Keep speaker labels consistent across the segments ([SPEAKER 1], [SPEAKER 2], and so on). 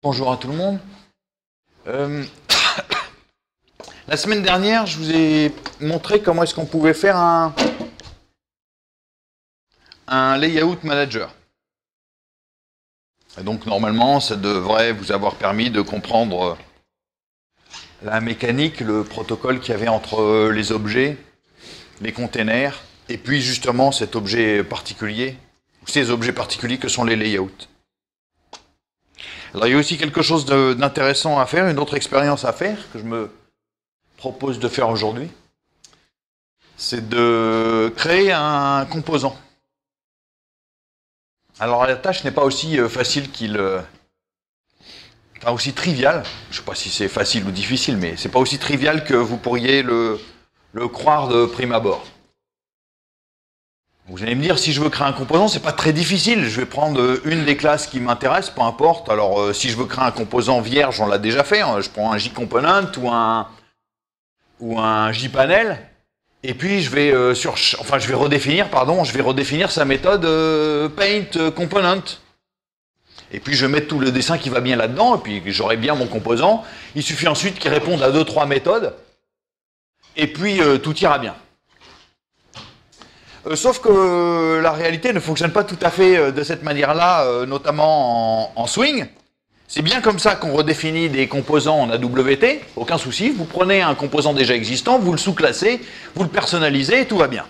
[SPEAKER 1] Bonjour à tout le monde. La semaine dernière, je vous ai montré comment est-ce qu'on pouvait faire un layout manager. Et donc normalement, ça devrait vous avoir permis de comprendre la mécanique, le protocole qu'il y avait entre les objets, les containers, et puis justement cet objet particulier, ou ces objets particuliers que sont les layouts. Alors il y a aussi quelque chose d'intéressant à faire, une autre expérience à faire, que je me propose de faire aujourd'hui. C'est de créer un composant. Alors la tâche n'est pas aussi facile enfin aussi triviale. Je ne sais pas si c'est facile ou difficile, mais c'est pas aussi trivial que vous pourriez le croire de prime abord. Vous allez me dire, si je veux créer un composant, c'est pas très difficile. Je vais prendre une des classes qui m'intéresse, peu importe. Alors, si je veux créer un composant vierge, on l'a déjà fait. Hein. Je prends un JComponent ou un JPanel, et puis je vais redéfinir sa méthode paintComponent. Et puis je vais mettre tout le dessin qui va bien là-dedans, et puis j'aurai bien mon composant. Il suffit ensuite qu'il réponde à 2-3 méthodes, et puis tout ira bien. Sauf que la réalité ne fonctionne pas tout à fait de cette manière-là, notamment en Swing. C'est bien comme ça qu'on redéfinit des composants en AWT, aucun souci. Vous prenez un composant déjà existant, vous le sous-classez, vous le personnalisez, et tout va bien.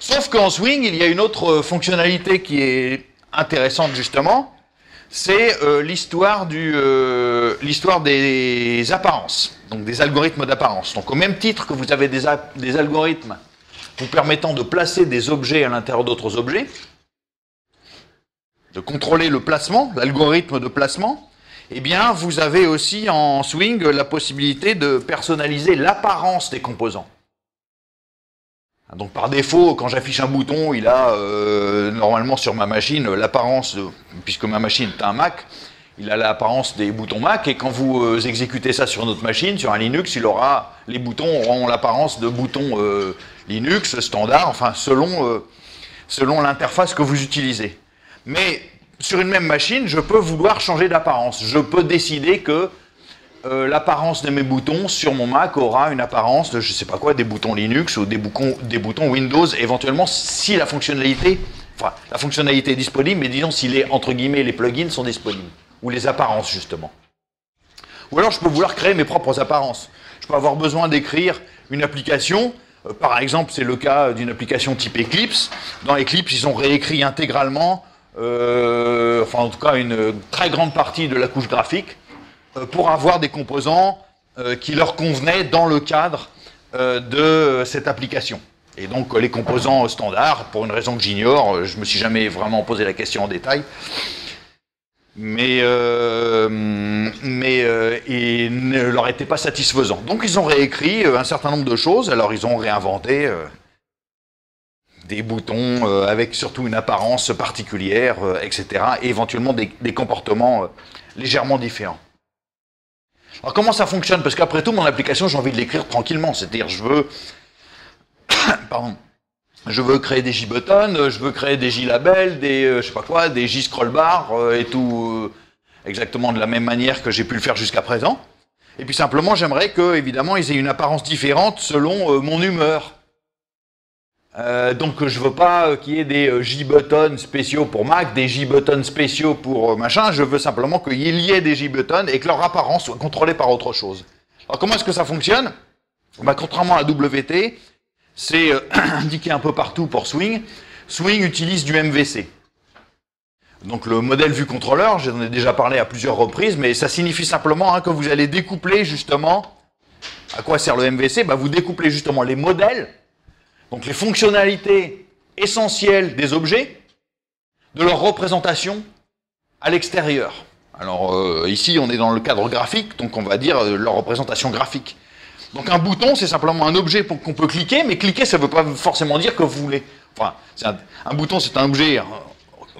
[SPEAKER 1] Sauf qu'en Swing, il y a une autre fonctionnalité qui est intéressante justement, c'est l'histoire des apparences, donc des algorithmes d'apparence. Donc au même titre que vous avez des algorithmes vous permettant de placer des objets à l'intérieur d'autres objets, de contrôler le placement, l'algorithme de placement, eh bien, vous avez aussi en Swing la possibilité de personnaliser l'apparence des composants. Donc par défaut, quand j'affiche un bouton, il a normalement sur ma machine l'apparence, puisque ma machine est un Mac, il a l'apparence des boutons Mac, et quand vous exécutez ça sur une autre machine, sur un Linux, les boutons auront l'apparence de boutons Linux standard, enfin selon l'interface que vous utilisez. Mais sur une même machine, je peux vouloir changer d'apparence. Je peux décider que l'apparence de mes boutons sur mon Mac aura une apparence de, je ne sais pas quoi, des boutons Linux ou des boutons Windows, éventuellement si la fonctionnalité est disponible, mais disons si entre guillemets, les plugins sont disponibles. Ou les apparences, justement. Ou alors, je peux vouloir créer mes propres apparences. Je peux avoir besoin d'écrire une application. Par exemple, c'est le cas d'une application type Eclipse. Dans Eclipse, ils ont réécrit intégralement, en tout cas, une très grande partie de la couche graphique, pour avoir des composants qui leur convenaient dans le cadre de cette application. Et donc, les composants standards, pour une raison que j'ignore, je ne me suis jamais vraiment posé la question en détail, mais il ne leur était pas satisfaisant. Donc ils ont réécrit un certain nombre de choses, alors ils ont réinventé des boutons avec surtout une apparence particulière, etc., et éventuellement des comportements légèrement différents. Alors comment ça fonctionne? Parce qu'après tout, mon application, j'ai envie de l'écrire tranquillement, c'est-à-dire je veux... Je veux créer des J-buttons, je veux créer des J-labels, des des J-scrollbar, et tout exactement de la même manière que j'ai pu le faire jusqu'à présent. Et puis simplement, j'aimerais que, évidemment, ils aient une apparence différente selon mon humeur. Donc je veux pas qu'il y ait des J-buttons spéciaux pour Mac, des J-buttons spéciaux pour machin, je veux simplement qu'il y ait des J-buttons et que leur apparence soit contrôlée par autre chose. Alors comment est-ce que ça fonctionne? Contrairement à WT, c'est indiqué un peu partout pour Swing. Swing utilise du MVC. Donc le modèle vue contrôleur, j'en ai déjà parlé à plusieurs reprises, mais ça signifie simplement que vous allez découpler justement, à quoi sert le MVC? Vous découplez justement les modèles, donc les fonctionnalités essentielles des objets, de leur représentation à l'extérieur. Alors ici on est dans le cadre graphique, donc on va dire leur représentation graphique. Donc un bouton, c'est simplement un objet qu'on peut cliquer, mais cliquer, ça ne veut pas forcément dire que vous voulez. Enfin, un bouton, c'est un objet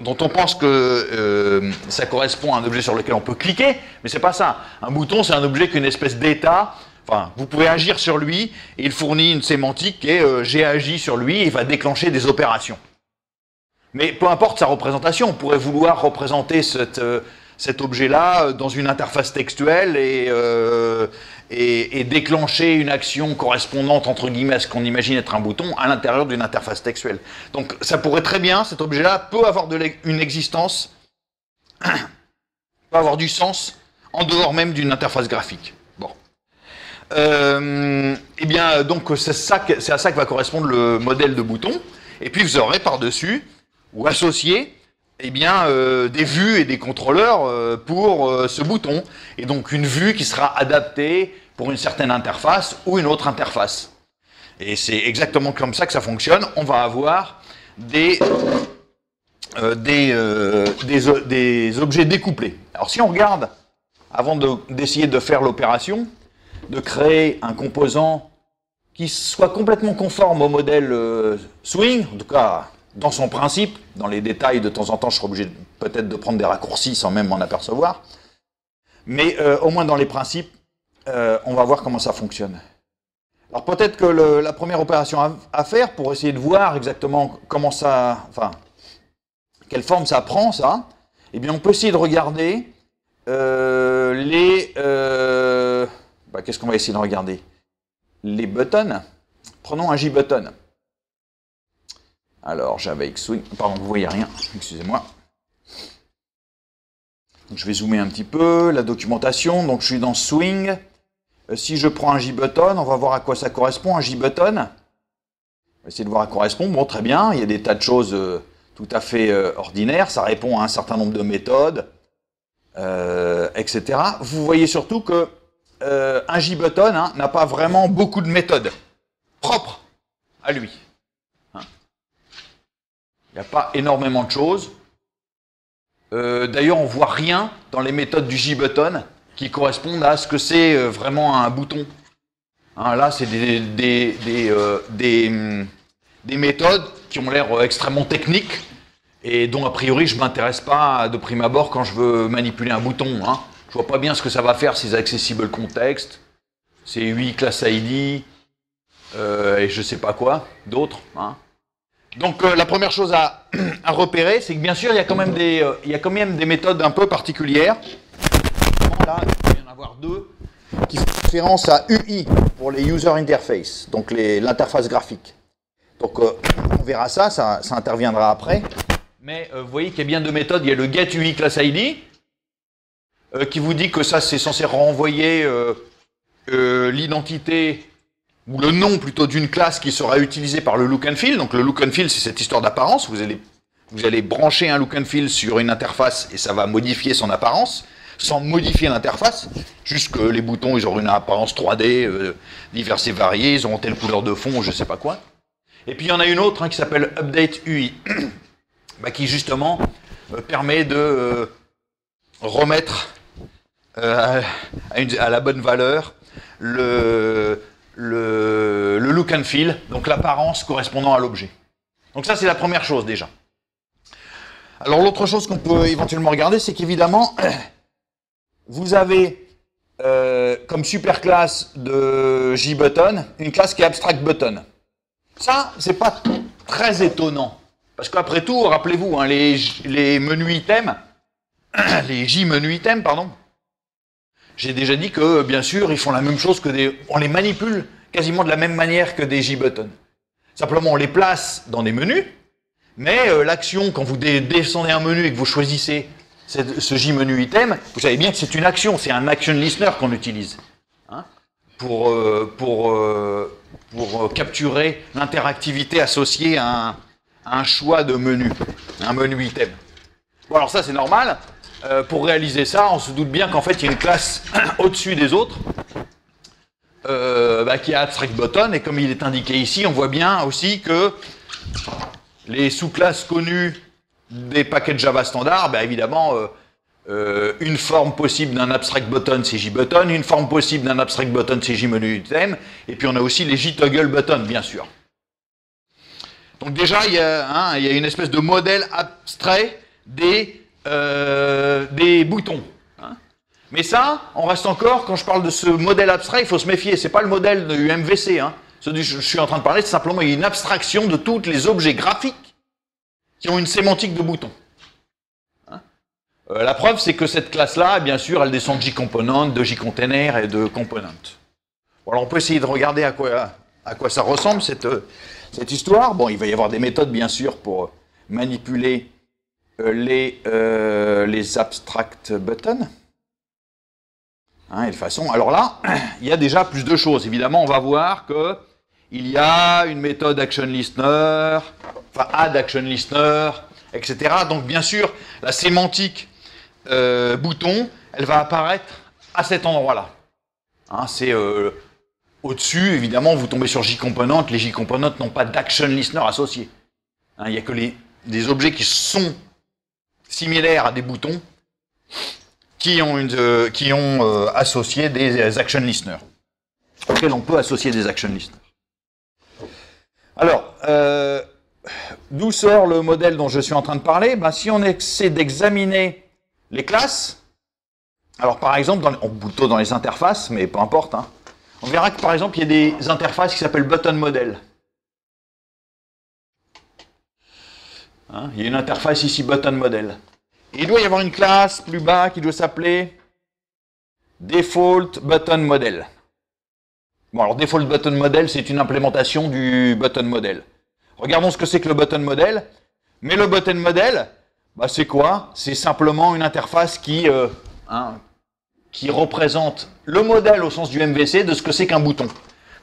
[SPEAKER 1] dont on pense que ça correspond à un objet sur lequel on peut cliquer, mais c'est pas ça. Un bouton, c'est un objet qui est une espèce d'état. Enfin, vous pouvez agir sur lui, et il fournit une sémantique qui est j'ai agi sur lui, et il va déclencher des opérations. Mais peu importe sa représentation, on pourrait vouloir représenter cet objet-là dans une interface textuelle et déclencher une action correspondante, entre guillemets, à ce qu'on imagine être un bouton à l'intérieur d'une interface textuelle. Donc ça pourrait très bien, cet objet-là peut avoir une existence, peut avoir du sens en dehors même d'une interface graphique. Bon. Eh bien, donc c'est à ça que va correspondre le modèle de bouton. Et puis vous aurez par-dessus, ou associé, eh bien, des vues et des contrôleurs pour ce bouton. Et donc une vue qui sera adaptée pour une certaine interface ou une autre interface. Et c'est exactement comme ça que ça fonctionne. On va avoir des objets découplés. Alors si on regarde, avant d'essayer de faire l'opération, de créer un composant qui soit complètement conforme au modèle Swing, en tout cas dans son principe, dans les détails de temps en temps je serai obligé peut-être de prendre des raccourcis sans même m'en apercevoir, mais au moins dans les principes, on va voir comment ça fonctionne. Alors peut-être que la première opération à faire pour essayer de voir exactement comment ça, enfin, quelle forme ça prend ça, eh bien on peut essayer de regarder qu'est-ce qu'on va essayer de regarder? Les buttons. Prenons un J-button. Alors, j'avais Swing. Pardon, vous voyez rien. Excusez-moi. Je vais zoomer un petit peu. La documentation. Donc, je suis dans Swing. Si je prends un J-button, on va voir à quoi ça correspond. Un J-button. On va essayer de voir à quoi correspond. Bon, très bien. Il y a des tas de choses tout à fait ordinaires. Ça répond à un certain nombre de méthodes, etc. Vous voyez surtout que un J-button n'a pas vraiment beaucoup de méthodes propres à lui. Il n'y a pas énormément de choses. D'ailleurs, on ne voit rien dans les méthodes du J-button qui correspondent à ce que c'est vraiment un bouton. Là, c'est des méthodes qui ont l'air extrêmement techniques et dont, a priori, je ne m'intéresse pas de prime abord quand je veux manipuler un bouton. Je vois pas bien ce que ça va faire, ces accessible context, ces 8 class ID, et je sais pas quoi, d'autres. Donc la première chose à repérer, c'est que bien sûr, il y a quand même des méthodes un peu particulières. Là, il va y en avoir deux qui font référence à UI, pour les User Interface, donc l'interface graphique. Donc on verra ça interviendra après. Mais vous voyez qu'il y a bien deux méthodes, il y a le getUI class ID, qui vous dit que ça c'est censé renvoyer l'identité ou le nom plutôt d'une classe qui sera utilisée par le look and feel. Donc le look and feel c'est cette histoire d'apparence, vous allez brancher un look and feel sur une interface et ça va modifier son apparence sans modifier l'interface, juste que les boutons ils auront une apparence 3D diverses et variées, ils auront telle couleur de fond, je sais pas quoi. Et puis il y en a une autre qui s'appelle Update UI, qui justement permet de remettre à la bonne valeur le look and feel, donc l'apparence correspondant à l'objet. Donc ça c'est la première chose déjà. Alors l'autre chose qu'on peut éventuellement regarder, c'est qu'évidemment, vous avez comme superclasse de JButton une classe qui est AbstractButton. Ça, c'est pas très étonnant. Parce qu'après tout, rappelez-vous, les menus items, les J-menus items, pardon, j'ai déjà dit que, bien sûr, ils font la même chose on les manipule quasiment de la même manière que des J-buttons. Simplement, on les place dans des menus, mais l'action, quand vous descendez un menu et que vous choisissez ce J-menu item, vous savez bien que c'est une action, c'est un action listener qu'on utilise pour capturer l'interactivité associée à un choix de menu, un menu item. Bon, alors ça c'est normal. Pour réaliser ça, on se doute bien qu'en fait il y a une classe au-dessus des autres qui est AbstractButton, et comme il est indiqué ici, on voit bien aussi que les sous-classes connues des paquets Java standards, évidemment, une forme possible d'un AbstractButton c'est JButton, une forme possible d'un AbstractButton c'est JMenuItem, et puis on a aussi les JToggleButton, bien sûr. Donc déjà, il y a une espèce de modèle abstrait des boutons. Mais ça, on reste encore, quand je parle de ce modèle abstrait, il faut se méfier, c'est pas le modèle du MVC. Ce dont je suis en train de parler, c'est simplement une abstraction de tous les objets graphiques qui ont une sémantique de boutons. La preuve, c'est que cette classe-là, bien sûr, elle descend de JComponent, de JContainer et de Component. Bon, alors on peut essayer de regarder à quoi ça ressemble, cette histoire. Bon, il va y avoir des méthodes, bien sûr, pour manipuler les abstract buttons. Hein, et de façon. Alors là, il y a déjà plus de choses. Évidemment, on va voir qu'il y a une méthode action listener, enfin add action listener, etc. Donc, bien sûr, la sémantique bouton, elle va apparaître à cet endroit-là. Hein, c'est au-dessus, évidemment, vous tombez sur JComponent. Les JComponent n'ont pas d'action listener associé. Hein, il n'y a que des objets qui sont similaires à des boutons qui ont associé des action listeners, auxquels on peut associer des action listeners. Alors, d'où sort le modèle dont je suis en train de parler? Ben, si on essaie d'examiner les classes, alors par exemple, plutôt dans les interfaces, mais peu importe, hein, on verra que par exemple, il y a des interfaces qui s'appellent button model. Hein, il y a une interface ici, button model. Et il doit y avoir une classe plus bas qui doit s'appeler default button model. Bon, alors default button model, c'est une implémentation du button model. Regardons ce que c'est que le button model. Mais le button model, bah, c'est quoi? C'est simplement une interface qui représente le modèle au sens du MVC de ce que c'est qu'un bouton. Donc,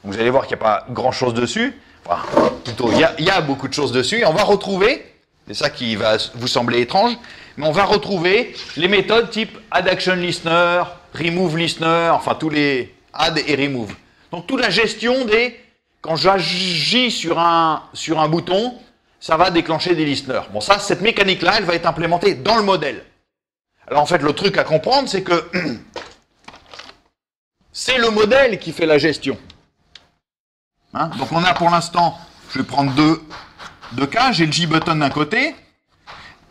[SPEAKER 1] vous allez voir qu'il n'y a pas grand-chose dessus. Enfin, plutôt, il y a beaucoup de choses dessus. Et on va retrouver, c'est ça qui va vous sembler étrange, mais on va retrouver les méthodes type add action listener, remove listener, enfin tous les add et remove. Donc toute la gestion des... Quand j'agis sur un bouton, ça va déclencher des listeners. Bon, ça, cette mécanique-là, elle va être implémentée dans le modèle. Alors en fait, le truc à comprendre, c'est que c'est le modèle qui fait la gestion. Hein? Donc on a pour l'instant, je vais prendre deux cas, j'ai le JButton d'un côté,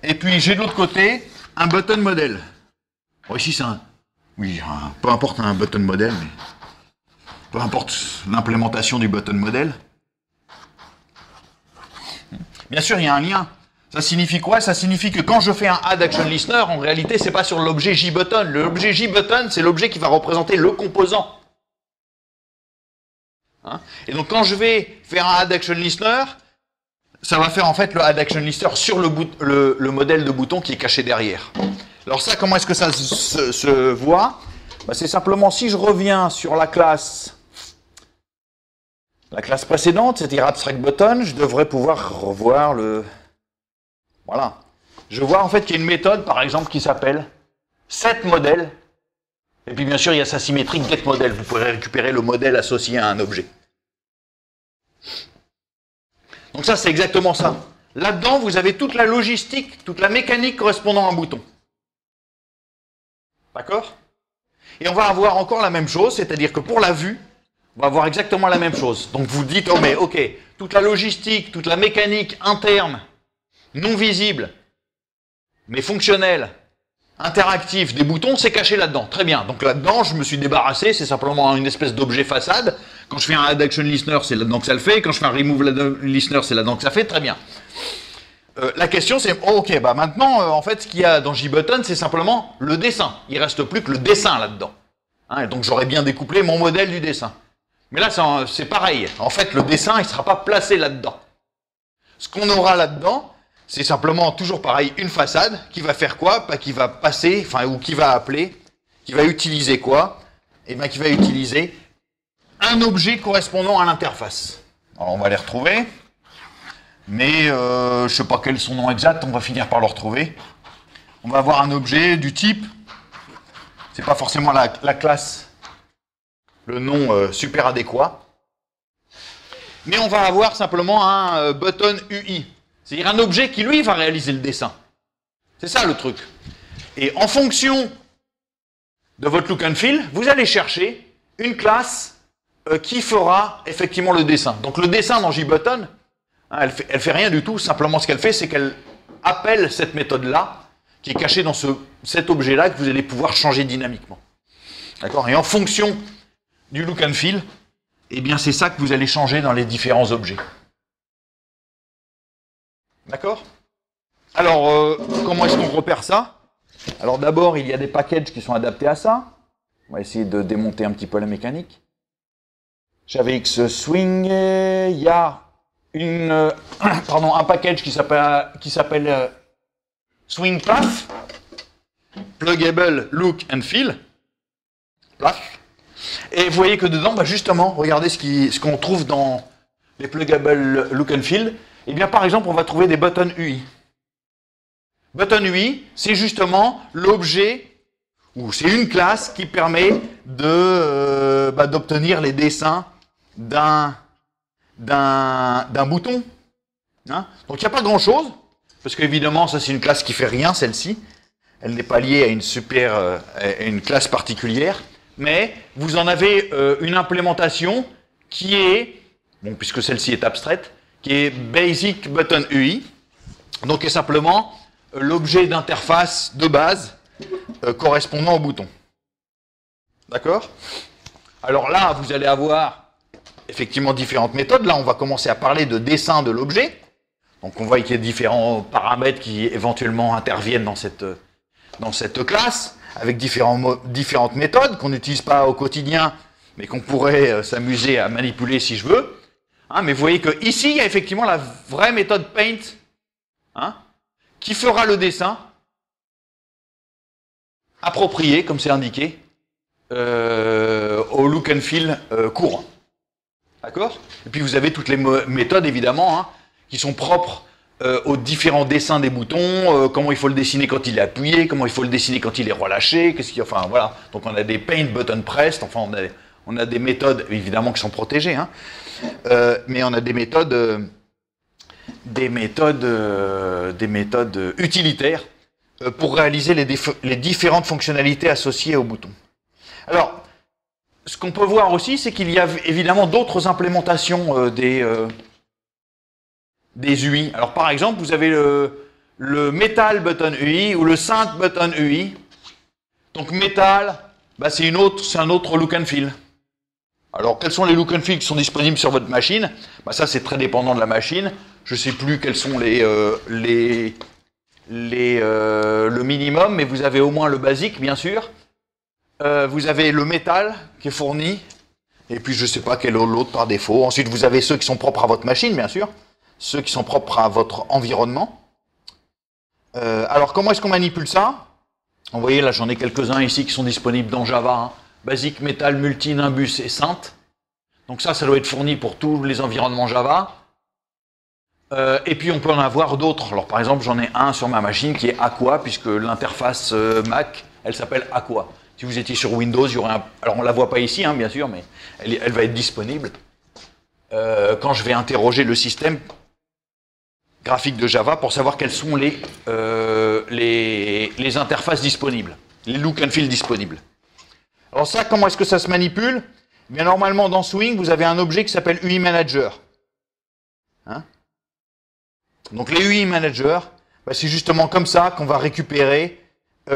[SPEAKER 1] et puis j'ai de l'autre côté un button model. Bon, ici c'est peu importe un button model, mais peu importe l'implémentation du button model. Bien sûr, il y a un lien. Ça signifie quoi? Ça signifie que quand je fais un add action listener, en réalité, c'est pas sur l'objet JButton. L'objet JButton, c'est l'objet qui va représenter le composant. Hein? Et donc, quand je vais faire un add action listener, ça va faire en fait le add action listener sur le modèle de bouton qui est caché derrière. Alors ça, comment est-ce que ça se voit? Ben, c'est simplement si je reviens sur la classe précédente, c'est-à-dire abstract button, je devrais pouvoir revoir le... Voilà. Je vois en fait qu'il y a une méthode, par exemple, qui s'appelle setModel. Et puis bien sûr, il y a sa symétrique getModel. Vous pourrez récupérer le modèle associé à un objet. Donc ça, c'est exactement ça. Là-dedans, vous avez toute la logistique, toute la mécanique correspondant à un bouton. D'accord? Et on va avoir encore la même chose, c'est-à-dire que pour la vue, on va avoir exactement la même chose. Donc vous dites, oh mais ok, toute la logistique, toute la mécanique interne, non visible, mais fonctionnelle, interactive des boutons, c'est caché là-dedans. Très bien. Donc là-dedans, je me suis débarrassé, c'est simplement une espèce d'objet façade. Quand je fais un add action listener, c'est là-dedans que ça le fait. Quand je fais un remove listener, c'est là-dedans que ça fait. Très bien. La question c'est, oh, ok, bah maintenant, en fait, ce qu'il y a dans JButton, c'est simplement le dessin. Il ne reste plus que le dessin là-dedans. Hein, et donc j'aurais bien découplé mon modèle du dessin. Mais là, c'est pareil. En fait, le dessin, il ne sera pas placé là-dedans. Ce qu'on aura là-dedans, c'est simplement, toujours pareil, une façade qui va faire quoi? Qui va passer, enfin, ou qui va appeler, qui va utiliser quoi? Eh bien, qui va utiliser un objet correspondant à l'interface. Alors, on va les retrouver. Mais, je ne sais pas quel est son nom exact, on va finir par le retrouver. On va avoir un objet du type, c'est pas forcément la classe, le nom super adéquat, mais on va avoir simplement un button UI, c'est-à-dire un objet qui, lui, va réaliser le dessin. C'est ça le truc. Et en fonction de votre look and feel, vous allez chercher une classe qui fera effectivement le dessin. Donc le dessin dans JButton, elle fait rien du tout, simplement ce qu'elle fait, c'est qu'elle appelle cette méthode-là, qui est cachée dans cet objet-là, que vous allez pouvoir changer dynamiquement. D'accord? Et en fonction du look and feel, eh bien c'est ça que vous allez changer dans les différents objets. D'accord? Alors, comment est-ce qu'on repère ça? Alors d'abord, il y a des packages qui sont adaptés à ça. On va essayer de démonter un petit peu la mécanique. JavaX Swing, il y a un package qui s'appelle Swing Path, Pluggable Look and Feel. Et vous voyez que dedans, justement, regardez ce qu'on trouve dans les Pluggable Look and Feel. Eh bien, par exemple, on va trouver des buttons UI. Button UI, c'est justement l'objet, ou c'est une classe qui permet d'obtenir les dessins d'un bouton. Hein? Donc il n'y a pas grand-chose, parce qu'évidemment, ça c'est une classe qui fait rien, celle-ci. Elle n'est pas liée à une classe particulière, mais vous en avez une implémentation qui est, bon, puisque celle-ci est abstraite, qui est Basic Button UI, donc est simplement l'objet d'interface de base correspondant au bouton. D'accord? Alors là, vous allez avoir effectivement différentes méthodes. Là, on va commencer à parler de dessin de l'objet. Donc on voit qu'il y a différents paramètres qui éventuellement interviennent dans cette classe, avec différentes méthodes qu'on n'utilise pas au quotidien, mais qu'on pourrait s'amuser à manipuler si je veux. Hein, mais vous voyez qu'ici, il y a effectivement la vraie méthode Paint, hein, qui fera le dessin approprié, comme c'est indiqué, au look and feel courant. D'accord? Et puis vous avez toutes les méthodes, évidemment, hein, qui sont propres aux différents dessins des boutons, comment il faut le dessiner quand il est appuyé, comment il faut le dessiner quand il est relâché, enfin voilà. Donc on a des paint button pressed, enfin on a des méthodes, évidemment, qui sont protégées, hein, mais on a des méthodes utilitaires pour réaliser les différentes fonctionnalités associées au bouton. Alors, ce qu'on peut voir aussi, c'est qu'il y a évidemment d'autres implémentations des UI. Alors, par exemple, vous avez le Metal Button UI ou le Synth Button UI. Donc, Metal, c'est un autre look and feel. Alors, quels sont les look and feel qui sont disponibles sur votre machine? Ça, c'est très dépendant de la machine. Je ne sais plus quels sont le minimum, mais vous avez au moins le basique, bien sûr. Vous avez le métal qui est fourni, et puis je ne sais pas quel est l'autre par défaut. Ensuite, vous avez ceux qui sont propres à votre machine, bien sûr, ceux qui sont propres à votre environnement. Alors, comment est-ce qu'on manipule ça? Vous voyez, là, j'en ai quelques-uns ici qui sont disponibles dans Java. Hein. Basic, Metal, Multi, Nimbus et Synth. Donc ça doit être fourni pour tous les environnements Java. Et puis on peut en avoir d'autres. Alors par exemple, j'en ai un sur ma machine qui est Aqua, puisque l'interface Mac, elle s'appelle Aqua. Si vous étiez sur Windows, il y aurait un... Alors on ne la voit pas ici, hein, bien sûr, mais elle va être disponible. Quand je vais interroger le système graphique de Java pour savoir quelles sont les interfaces disponibles, les look and feel disponibles. Alors ça, comment est-ce que ça se manipule? Bien, normalement, dans Swing, vous avez un objet qui s'appelle UI Manager. Hein? Donc les UI Managers, c'est justement comme ça qu'on va récupérer qu'on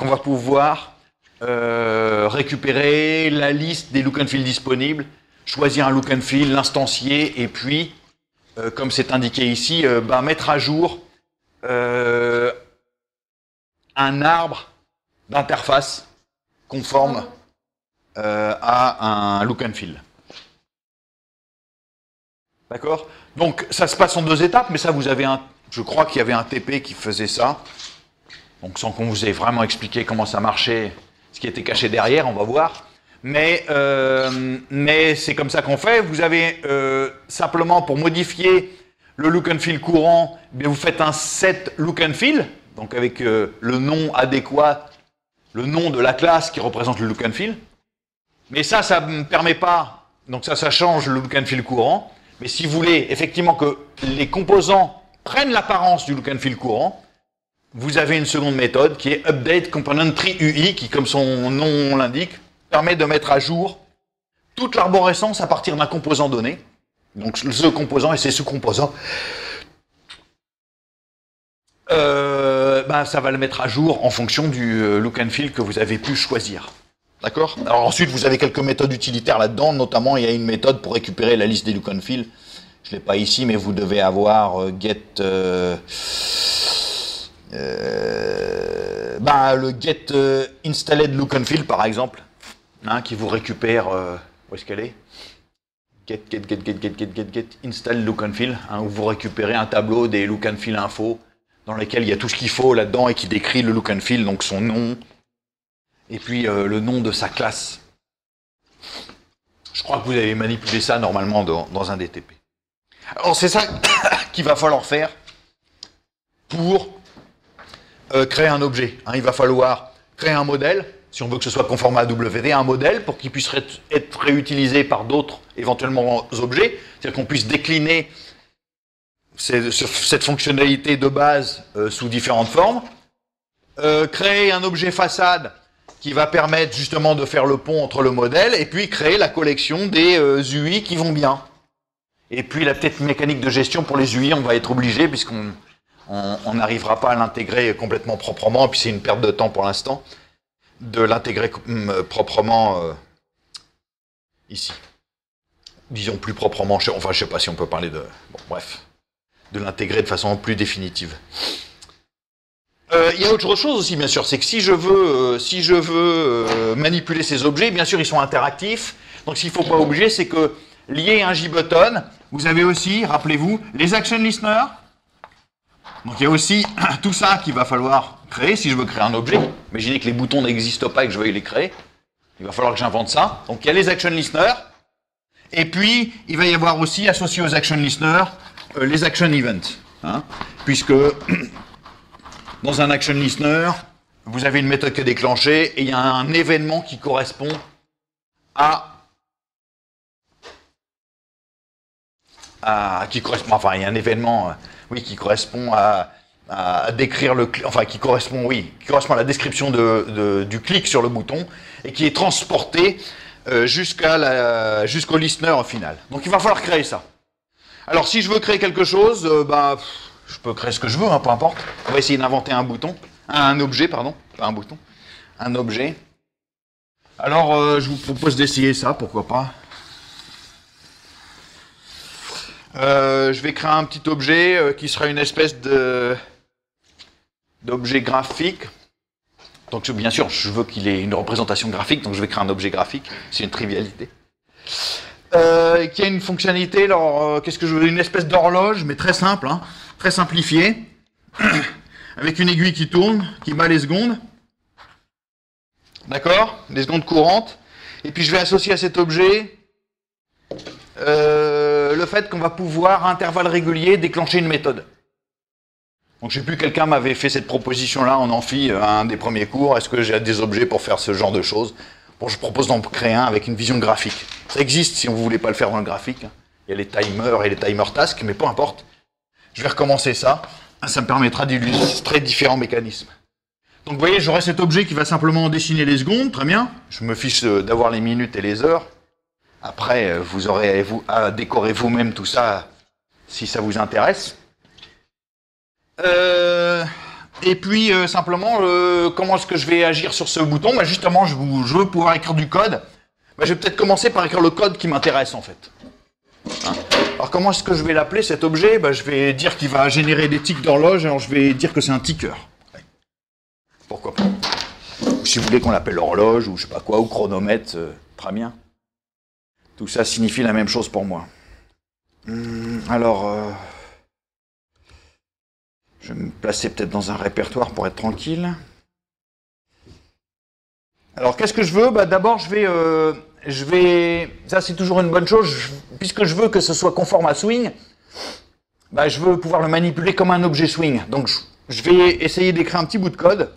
[SPEAKER 1] va pouvoir récupérer la liste des look and feel disponibles, choisir un look and feel, l'instancier, et puis, comme c'est indiqué ici, mettre à jour un arbre d'interface conforme à un look and feel. D'accord? Donc, ça se passe en 2 étapes, mais ça, je crois qu'il y avait un TP qui faisait ça. Donc, sans qu'on vous ait vraiment expliqué comment ça marchait, ce qui était caché derrière, on va voir. Mais c'est comme ça qu'on fait. Vous avez simplement, pour modifier le look and feel courant, vous faites un set look and feel, donc avec le nom adéquat, le nom de la classe qui représente le look and feel. Mais ça ne me permet pas, donc ça change le look and feel courant. Mais si vous voulez effectivement que les composants prennent l'apparence du look and feel courant, vous avez une seconde méthode qui est Update Component Tree UI, qui, comme son nom l'indique, permet de mettre à jour toute l'arborescence à partir d'un composant donné. Donc ce composant et ses sous-composants, ça va le mettre à jour en fonction du look and feel que vous avez pu choisir. D'accord? Alors ensuite, vous avez quelques méthodes utilitaires là-dedans, notamment il y a une méthode pour récupérer la liste des look and feel. Je ne l'ai pas ici, mais vous devez avoir get le get installed look and feel par exemple, hein, qui vous récupère, où est-ce qu'elle est? Get install look and feel, hein, où vous récupérez un tableau des look and feel info, dans lequel il y a tout ce qu'il faut là-dedans et qui décrit le look and feel, donc son nom, et puis le nom de sa classe. Je crois que vous avez manipulé ça normalement dans un DTP. Alors c'est ça qu'il va falloir faire pour créer un objet. Hein, il va falloir créer un modèle, si on veut que ce soit conforme à AWD, un modèle pour qu'il puisse être réutilisé par d'autres éventuellement objets, c'est-à-dire qu'on puisse décliner cette fonctionnalité de base sous différentes formes. Créer un objet façade qui va permettre justement de faire le pont entre le modèle, et puis créer la collection des UI qui vont bien. Et puis la petite mécanique de gestion pour les UI, on va être obligé, puisqu'on n'arrivera pas à l'intégrer complètement proprement, et puis c'est une perte de temps pour l'instant, de l'intégrer proprement ici. Disons plus proprement, enfin je sais pas si on peut parler de... Bon, bref. De l'intégrer de façon plus définitive. Il y a autre chose aussi, bien sûr, c'est que si je veux manipuler ces objets, bien sûr, ils sont interactifs. Donc, ce qu'il ne faut pas oublier, c'est que lié à un JButton, vous avez aussi, rappelez-vous, les action listeners. Donc, il y a aussi tout ça qu'il va falloir créer si je veux créer un objet. Imaginez que les boutons n'existent pas et que je veuille les créer. Il va falloir que j'invente ça. Donc, il y a les action listeners. Et puis, il va y avoir aussi, associé aux action listeners, les action events. Hein, puisque... Dans un action listener, vous avez une méthode qui est déclenchée et il y a un événement qui correspond enfin, il y a un événement, qui correspond à décrire le clic, enfin, qui correspond à la description du clic sur le bouton et qui est transporté jusqu'au listener au final. Donc, il va falloir créer ça. Alors, si je veux créer quelque chose, je peux créer ce que je veux, hein, peu importe. On va essayer d'inventer un objet, pas un bouton, un objet. Alors, je vous propose d'essayer ça, pourquoi pas. Je vais créer un petit objet qui sera une espèce d'objet graphique. Donc, bien sûr, je veux qu'il ait une représentation graphique, donc je vais créer un objet graphique. C'est une trivialité. Qui a une fonctionnalité, alors, qu'est-ce que je veux? Une espèce d'horloge, mais très simple, hein. Très simplifié, avec une aiguille qui tourne, qui bat les secondes. D'accord? Les secondes courantes. Et puis je vais associer à cet objet le fait qu'on va pouvoir, à intervalles réguliers, déclencher une méthode. Donc je ne sais plus, quelqu'un m'avait fait cette proposition-là en amphi, un des premiers cours. Est-ce que j'ai des objets pour faire ce genre de choses? Bon, je propose d'en créer un avec une vision graphique. Ça existe si on ne voulait pas le faire dans le graphique. Il y a les timers et les timer tasks, mais peu importe. Je vais recommencer ça. Ça me permettra d'illustrer différents mécanismes. Donc vous voyez, j'aurai cet objet qui va simplement dessiner les secondes, très bien. Je me fiche d'avoir les minutes et les heures. Après, vous aurez à décorer vous-même tout ça, si ça vous intéresse. Et puis, simplement, comment est-ce que je vais agir sur ce bouton? Justement, je veux pouvoir écrire du code. Je vais peut-être commencer par écrire le code qui m'intéresse, en fait. Hein? Alors comment est-ce que je vais l'appeler cet objet? Je vais dire qu'il va générer des tics d'horloge, alors je vais dire que c'est un ticker. Ouais. Pourquoi pas? Ou si vous voulez qu'on l'appelle horloge, ou je sais pas quoi, ou chronomètre, très bien. Tout ça signifie la même chose pour moi. Alors, je vais me placer peut-être dans un répertoire pour être tranquille. Alors qu'est-ce que je veux? D'abord je vais, ça c'est toujours une bonne chose, puisque je veux que ce soit conforme à swing, je veux pouvoir le manipuler comme un objet swing. Donc je vais essayer d'écrire un petit bout de code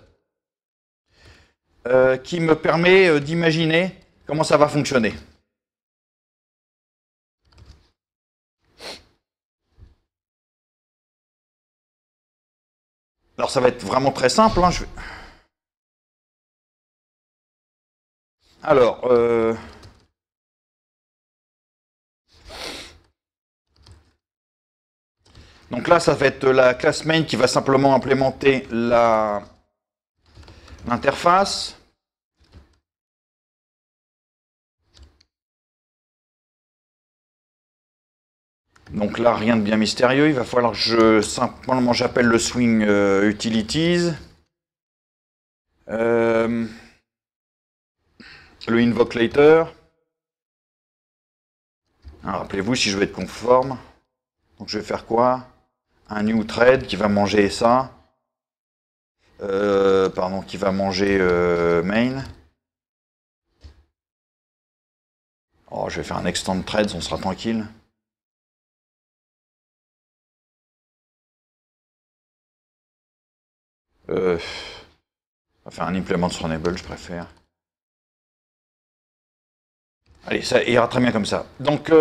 [SPEAKER 1] qui me permet d'imaginer comment ça va fonctionner. Alors ça va être vraiment très simple, hein, Alors, donc là, ça va être la classe main qui va simplement implémenter l'interface. Donc là, rien de bien mystérieux. Il va falloir que simplement j'appelle le swing utilities. Le invoke later. Rappelez-vous, si je veux être conforme, donc je vais faire quoi? Un new thread qui va manger ça. Qui va manger main. Oh, je vais faire un extend threads, on sera tranquille. On va faire un implement sur enable, je préfère. Allez, ça ira très bien comme ça. Donc,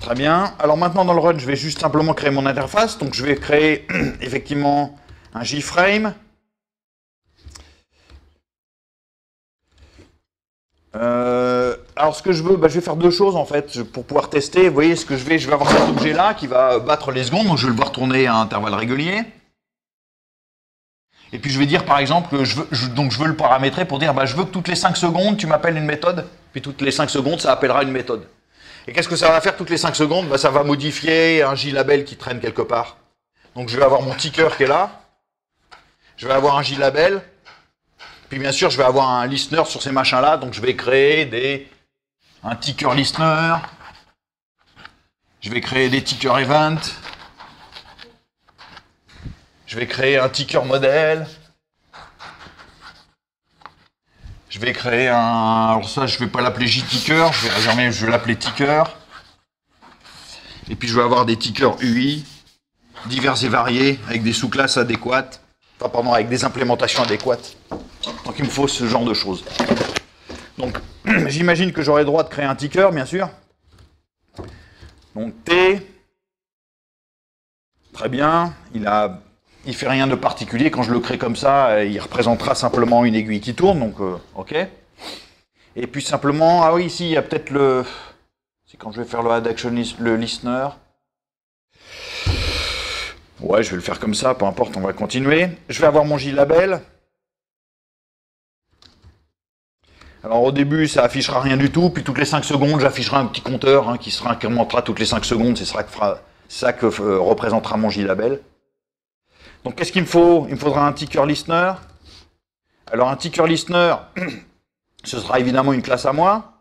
[SPEAKER 1] très bien. Alors maintenant, dans le run, je vais juste simplement créer mon interface. Donc, je vais créer effectivement un JFrame. Alors, ce que je veux, je vais faire deux choses en fait pour pouvoir tester. Vous voyez, ce que je vais avoir cet objet-là qui va battre les secondes. Donc, je vais le voir tourner à intervalles réguliers. Et puis je vais dire par exemple que je veux le paramétrer pour dire je veux que toutes les 5 secondes tu m'appelles une méthode, puis toutes les 5 secondes ça appellera une méthode. Et qu'est-ce que ça va faire toutes les 5 secondes? Ça va modifier un JLabel qui traîne quelque part. Donc je vais avoir mon ticker qui est là, je vais avoir un JLabel, puis bien sûr je vais avoir un listener sur ces machins là, donc je vais créer un ticker listener, je vais créer des ticker events. Je vais créer un ticker modèle. Je vais créer un... Alors ça, je ne vais pas l'appeler JTicker, je vais l'appeler ticker. Et puis je vais avoir des tickers UI, divers et variés, avec des sous-classes adéquates. Enfin, pardon, avec des implémentations adéquates. Donc il me faut ce genre de choses. Donc, j'imagine que j'aurai le droit de créer un ticker, bien sûr. Donc T. Très bien, il fait rien de particulier. Quand je le crée comme ça, il représentera simplement une aiguille qui tourne, donc ok. Et puis simplement, oui, ici, il y a peut-être c'est quand je vais faire le add action le listener. Ouais, je vais le faire comme ça, peu importe, on va continuer. Je vais avoir mon JLabel. Alors au début, ça affichera rien du tout, puis toutes les 5 secondes, j'afficherai un petit compteur qui remontera toutes les 5 secondes, c'est ça que représentera mon JLabel. Donc qu'est-ce qu'il me faut? Il me faudra un ticker listener. Alors un ticker listener, ce sera évidemment une classe à moi.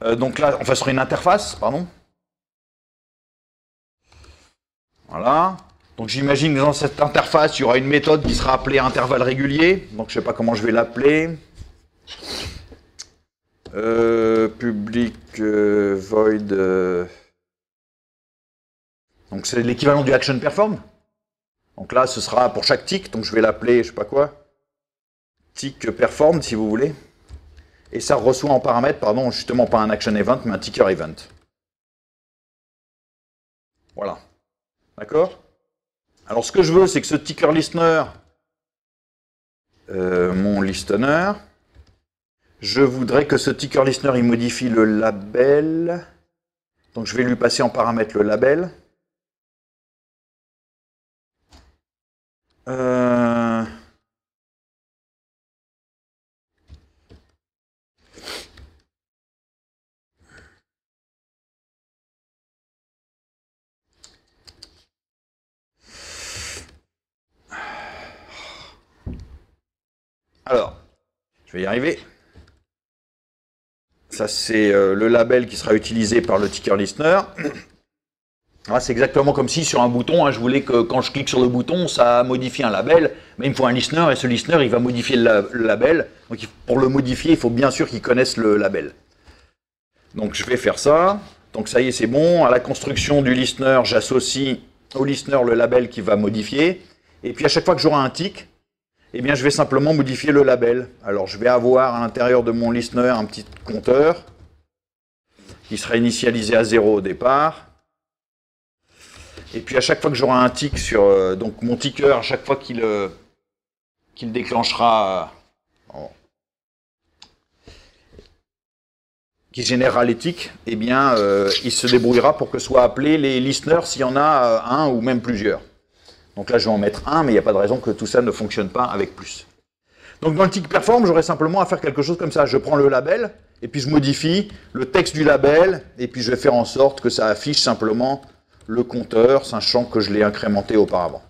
[SPEAKER 1] Donc là, ce sera une interface, pardon. Voilà. Donc j'imagine que dans cette interface, il y aura une méthode qui sera appelée à intervalles réguliers. Donc je ne sais pas comment je vais l'appeler. Public void. Donc c'est l'équivalent du action perform. Donc là, ce sera pour chaque tick. Donc je vais l'appeler, je ne sais pas quoi, tick perform si vous voulez. Et ça reçoit en paramètre, pardon, justement pas un action event, mais un ticker event. Voilà. D'accord? Alors ce que je veux, c'est que ce ticker listener, mon listener, je voudrais que ce ticker listener, il modifie le label. Donc je vais lui passer en paramètre le label. Alors, je vais y arriver. Ça, c'est le label qui sera utilisé par le ticker listener. C'est exactement comme si sur un bouton, je voulais que quand je clique sur le bouton, ça modifie un label, mais il me faut un listener, et ce listener, il va modifier le label. Donc pour le modifier, il faut bien sûr qu'il connaisse le label. Donc je vais faire ça. Donc ça y est, c'est bon. À la construction du listener, j'associe au listener le label qui va modifier. Et puis à chaque fois que j'aurai un tick, eh bien je vais simplement modifier le label. Alors je vais avoir à l'intérieur de mon listener un petit compteur qui sera initialisé à 0 au départ. Et puis à chaque fois que j'aurai un tick sur donc mon ticker, à chaque fois qu'il déclenchera, qui générera les ticks, eh bien il se débrouillera pour que soient appelés les listeners s'il y en a un ou même plusieurs. Donc là, je vais en mettre un, mais il n'y a pas de raison que tout ça ne fonctionne pas avec plus. Donc dans le tick perform, j'aurais simplement à faire quelque chose comme ça. Je prends le label, et puis je modifie le texte du label, et puis je vais faire en sorte que ça affiche simplement le compteur, sachant que je l'ai incrémenté auparavant.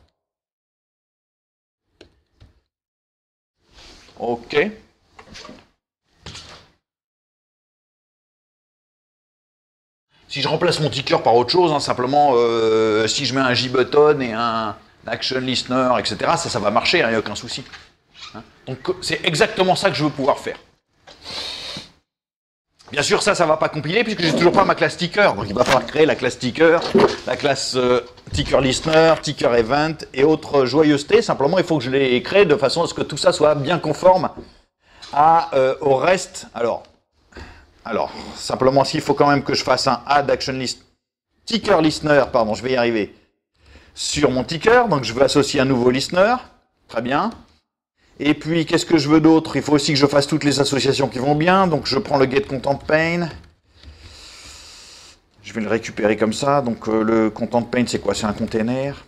[SPEAKER 1] OK. Si je remplace mon ticker par autre chose, hein, simplement, si je mets un JButton et un action listener, etc., ça va marcher, il n'y a aucun souci. Hein. Donc c'est exactement ça que je veux pouvoir faire. Bien sûr, ça ne va pas compiler puisque j'ai toujours pas ma classe ticker. Donc il va falloir créer la classe ticker, la classe ticker listener, ticker event et autres joyeusetés. Simplement, il faut que je les crée de façon à ce que tout ça soit bien conforme au reste. Alors, simplement, s'il faut quand même que je fasse un add action list, ticker listener, pardon, je vais y arriver, sur mon ticker. Donc je veux associer un nouveau listener. Très bien. Et puis, qu'est-ce que je veux d'autre? Il faut aussi que je fasse toutes les associations qui vont bien. Donc, je prends le getContentPane. Je vais le récupérer comme ça. Donc, le ContentPane, c'est quoi? C'est un container.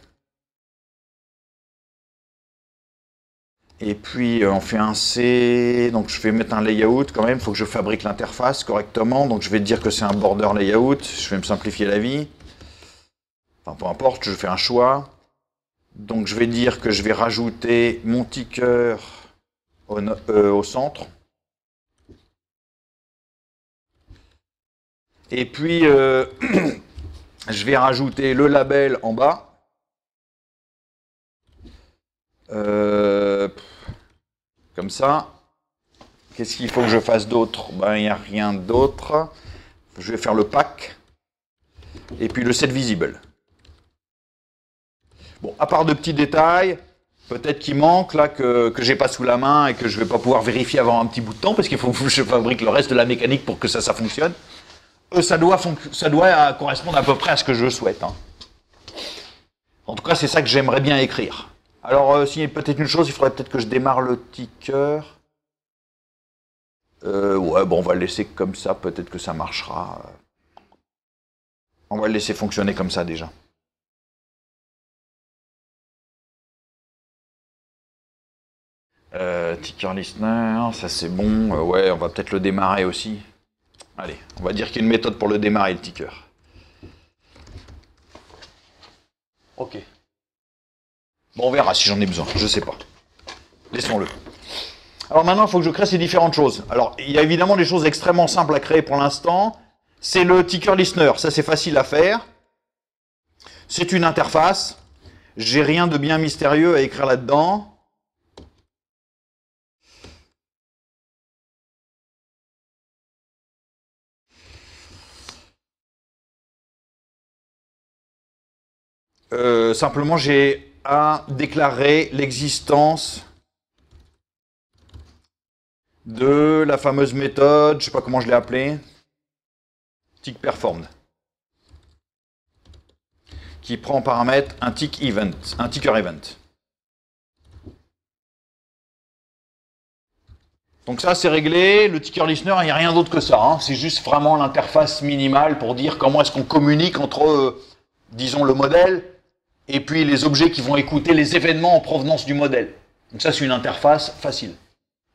[SPEAKER 1] Et puis, on fait un C. Donc, je vais mettre un layout quand même. Il faut que je fabrique l'interface correctement. Donc, je vais dire que c'est un border layout. Je vais me simplifier la vie. Enfin, peu importe, je fais un choix. Donc je vais dire que je vais rajouter mon ticker au centre. Et puis je vais rajouter le label en bas. Comme ça. Qu'est-ce qu'il faut que je fasse d'autre? Ben, il n'y a rien d'autre. Je vais faire le pack. Et puis le set visible. Bon, à part de petits détails, peut-être qu'il manque là que j'ai pas sous la main et que je vais pas pouvoir vérifier avant un petit bout de temps parce qu'il faut que je fabrique le reste de la mécanique pour que ça fonctionne. Ça doit correspondre à peu près à ce que je souhaite. Hein. En tout cas, c'est ça que j'aimerais bien écrire. Alors, s'il y a peut-être une chose, il faudrait peut-être que je démarre le ticker. Ouais, bon, on va le laisser comme ça, peut-être que ça marchera. On va le laisser fonctionner comme ça déjà. Ticker listener, ça c'est bon. Ouais, on va peut-être le démarrer aussi. Allez, on va dire qu'il y a une méthode pour le démarrer, le ticker. Ok. Bon, on verra si j'en ai besoin, je sais pas. Laissons-le. Alors maintenant, il faut que je crée ces différentes choses. Alors, il y a évidemment des choses extrêmement simples à créer pour l'instant. C'est le ticker listener, ça c'est facile à faire. C'est une interface. J'ai rien de bien mystérieux à écrire là-dedans. Simplement, j'ai à déclarer l'existence de la fameuse méthode, je ne sais pas comment je l'ai appelée, tickPerformed, qui prend en paramètre un ticker event. Donc ça, c'est réglé. Le ticker listener, il n'y a rien d'autre que ça. Hein. C'est juste vraiment l'interface minimale pour dire comment est-ce qu'on communique entre, disons, le modèle et puis les objets qui vont écouter les événements en provenance du modèle. Donc ça, c'est une interface facile.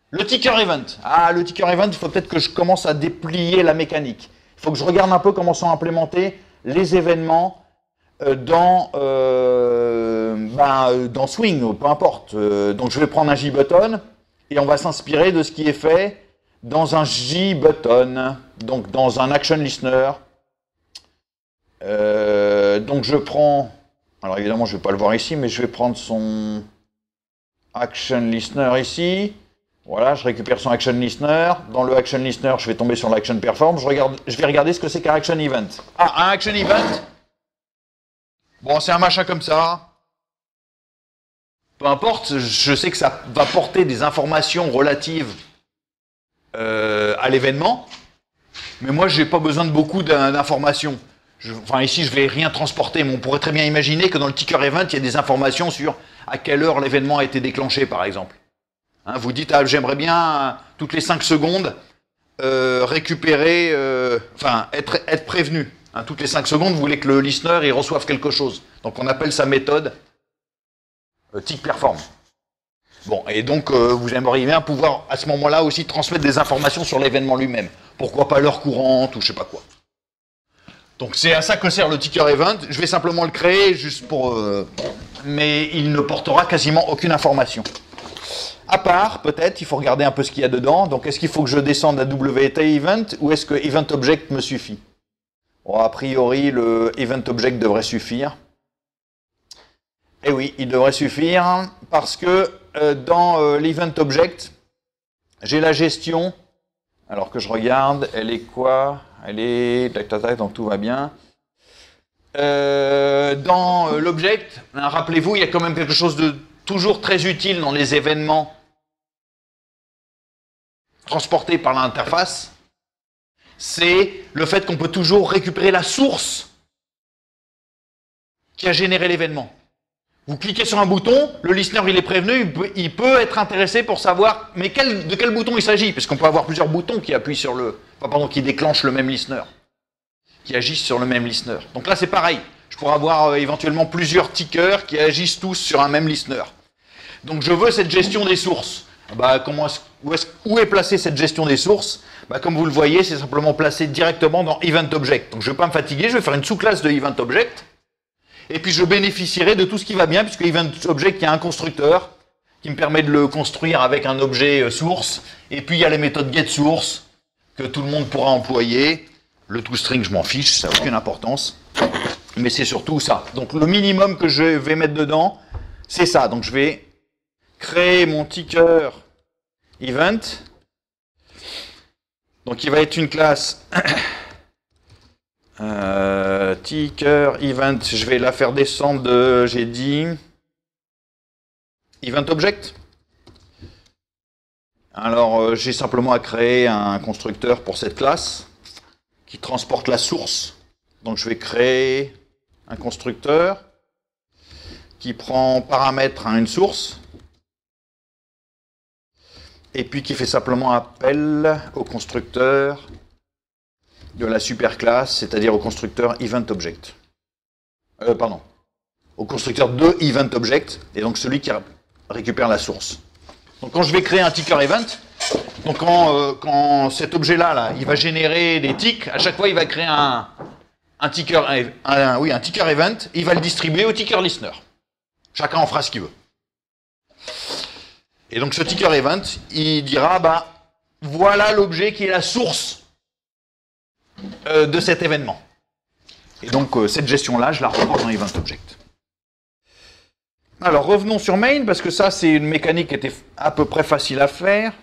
[SPEAKER 1] Le ticker event. Ah, le ticker event, il faut peut-être que je commence à déplier la mécanique. Il faut que je regarde un peu comment sont implémentés les événements dans Swing, peu importe. Donc je vais prendre un JButton et on va s'inspirer de ce qui est fait dans un JButton, donc dans un action listener. Donc je prends... Alors évidemment, je ne vais pas le voir ici, mais je vais prendre son action listener ici. Voilà, je récupère son action listener. Dans le action listener, je vais tomber sur l'action perform. Je vais regarder ce que c'est qu'un action event. Ah, un action event. Bon, c'est un machin comme ça. Peu importe, je sais que ça va porter des informations relatives à l'événement. Mais moi, je n'ai pas besoin de beaucoup d'informations. Enfin, ici, je ne vais rien transporter, mais on pourrait très bien imaginer que dans le ticker event, il y a des informations sur à quelle heure l'événement a été déclenché, par exemple. Hein, vous dites, ah, j'aimerais bien, toutes les 5 secondes, récupérer, être prévenu. Hein, toutes les 5 secondes, vous voulez que le listener il reçoive quelque chose. Donc, on appelle sa méthode tick perform. Bon, et donc vous aimeriez bien pouvoir à ce moment-là aussi transmettre des informations sur l'événement lui-même. Pourquoi pas l'heure courante ou je sais pas quoi. Donc c'est à ça que sert le ticker event. Je vais simplement le créer juste pour... mais il ne portera quasiment aucune information. À part, peut-être, il faut regarder un peu ce qu'il y a dedans. Donc est-ce qu'il faut que je descende à WT event ou est-ce que event object me suffit? Bon, a priori, le event object devrait suffire. Et oui, il devrait suffire parce que dans l'event object, j'ai la gestion. Alors que je regarde, elle est quoi? Elle est... tac, tac, tac, donc tout va bien. Dans l'object, hein, rappelez-vous, il y a quand même quelque chose de toujours très utile dans les événements transportés par l'interface. C'est le fait qu'on peut toujours récupérer la source qui a généré l'événement. Vous cliquez sur un bouton, le listener il est prévenu, il peut être intéressé pour savoir mais de quel bouton il s'agit, parce qu'on peut avoir plusieurs boutons qui appuient sur le, qui déclenchent le même listener, qui agissent sur le même listener. Donc là c'est pareil, je pourrais avoir éventuellement plusieurs tickers qui agissent tous sur un même listener. Donc je veux cette gestion des sources. Bah, où est placée cette gestion des sources? Bah, comme vous le voyez, c'est simplement placé directement dans Event Object. Donc je ne vais pas me fatiguer, je vais faire une sous-classe de Event Object. Et puis je bénéficierai de tout ce qui va bien, puisque Event Object, il y a un constructeur qui me permet de le construire avec un objet source. Et puis il y a les méthodes getSource que tout le monde pourra employer. Le toString, je m'en fiche, ça n'a aucune importance. Mais c'est surtout ça. Donc le minimum que je vais mettre dedans, c'est ça. Donc je vais créer mon ticker event. Donc il va être une classe ticker event. Je vais la faire descendre de, j'ai dit, event object. Alors j'ai simplement à créer un constructeur pour cette classe qui transporte la source. Donc je vais créer un constructeur qui prend paramètre à une source et puis qui fait simplement appel au constructeur de la superclasse, c'est-à-dire au constructeur event object. Au constructeur de event object, et donc celui qui récupère la source. Donc quand je vais créer un ticker event, donc quand cet objet-là, il va générer des ticks, à chaque fois il va créer un ticker event, et il va le distribuer au ticker listener. Chacun en fera ce qu'il veut. Et donc ce ticker event, il dira, bah, voilà l'objet qui est la source de cet événement. Et donc cette gestion-là, je la reporte dans Event Object. Alors revenons sur main, parce que ça c'est une mécanique qui était à peu près facile à faire.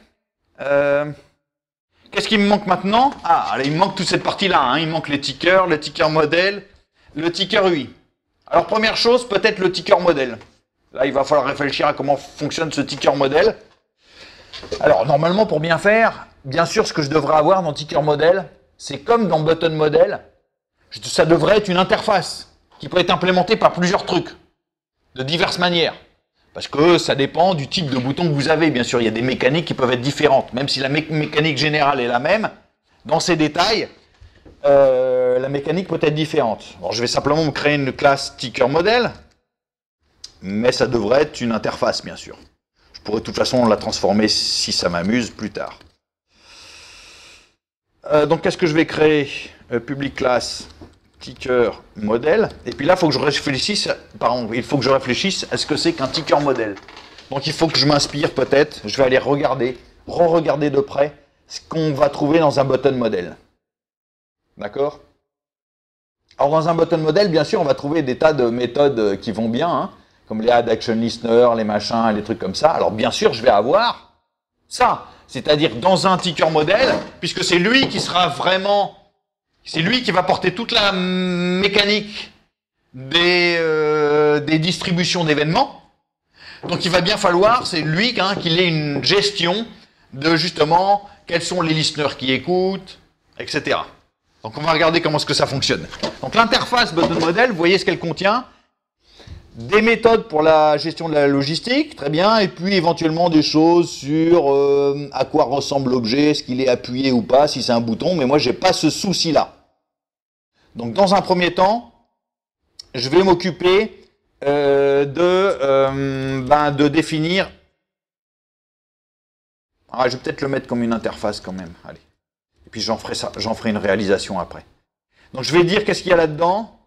[SPEAKER 1] Qu'est-ce qui me manque maintenant? Ah, il me manque toute cette partie-là, hein. Il me manque les tickers, le ticker modèle, le ticker UI. Alors première chose, peut-être le ticker modèle. Là, il va falloir réfléchir à comment fonctionne ce ticker modèle. Alors, normalement, pour bien faire, bien sûr, ce que je devrais avoir dans ticker modèle, c'est comme dans button modèle, ça devrait être une interface qui peut être implémentée par plusieurs trucs, de diverses manières. Parce que ça dépend du type de bouton que vous avez. Bien sûr, il y a des mécaniques qui peuvent être différentes. Même si la mécanique générale est la même, dans ces détails, la mécanique peut être différente. Alors, je vais simplement me créer une classe ticker modèle. Mais ça devrait être une interface, bien sûr. Je pourrais de toute façon la transformer si ça m'amuse plus tard. Donc qu'est-ce que je vais créer? Public class ticker modèle. Et puis là, il faut que je réfléchisse. Il faut que je réfléchisse à ce que c'est qu'un ticker modèle. Donc il faut que je m'inspire peut-être. Je vais aller regarder, re-regarder de près ce qu'on va trouver dans un button modèle. D'accord? Alors dans un button modèle, bien sûr, on va trouver des tas de méthodes qui vont bien, hein, comme les add action listener, les machins, les trucs comme ça. Alors bien sûr, je vais avoir ça, c'est-à-dire dans un ticker modèle, puisque c'est lui qui sera vraiment, c'est lui qui va porter toute la mécanique des distributions d'événements. Donc il va bien falloir, c'est lui qu'il ait une gestion de justement quels sont les listeners qui écoutent, etc. Donc on va regarder comment est-ce que ça fonctionne. Donc l'interface button model, vous voyez ce qu'elle contient. Des méthodes pour la gestion de la logistique, très bien, et puis éventuellement des choses sur à quoi ressemble l'objet, est-ce qu'il est appuyé ou pas, si c'est un bouton, mais moi j'ai pas ce souci-là. Donc dans un premier temps, je vais m'occuper de définir. Ah, je vais peut-être le mettre comme une interface quand même. Allez. Et puis j'en ferai une réalisation après. Donc je vais dire qu'est-ce qu'il y a là-dedans.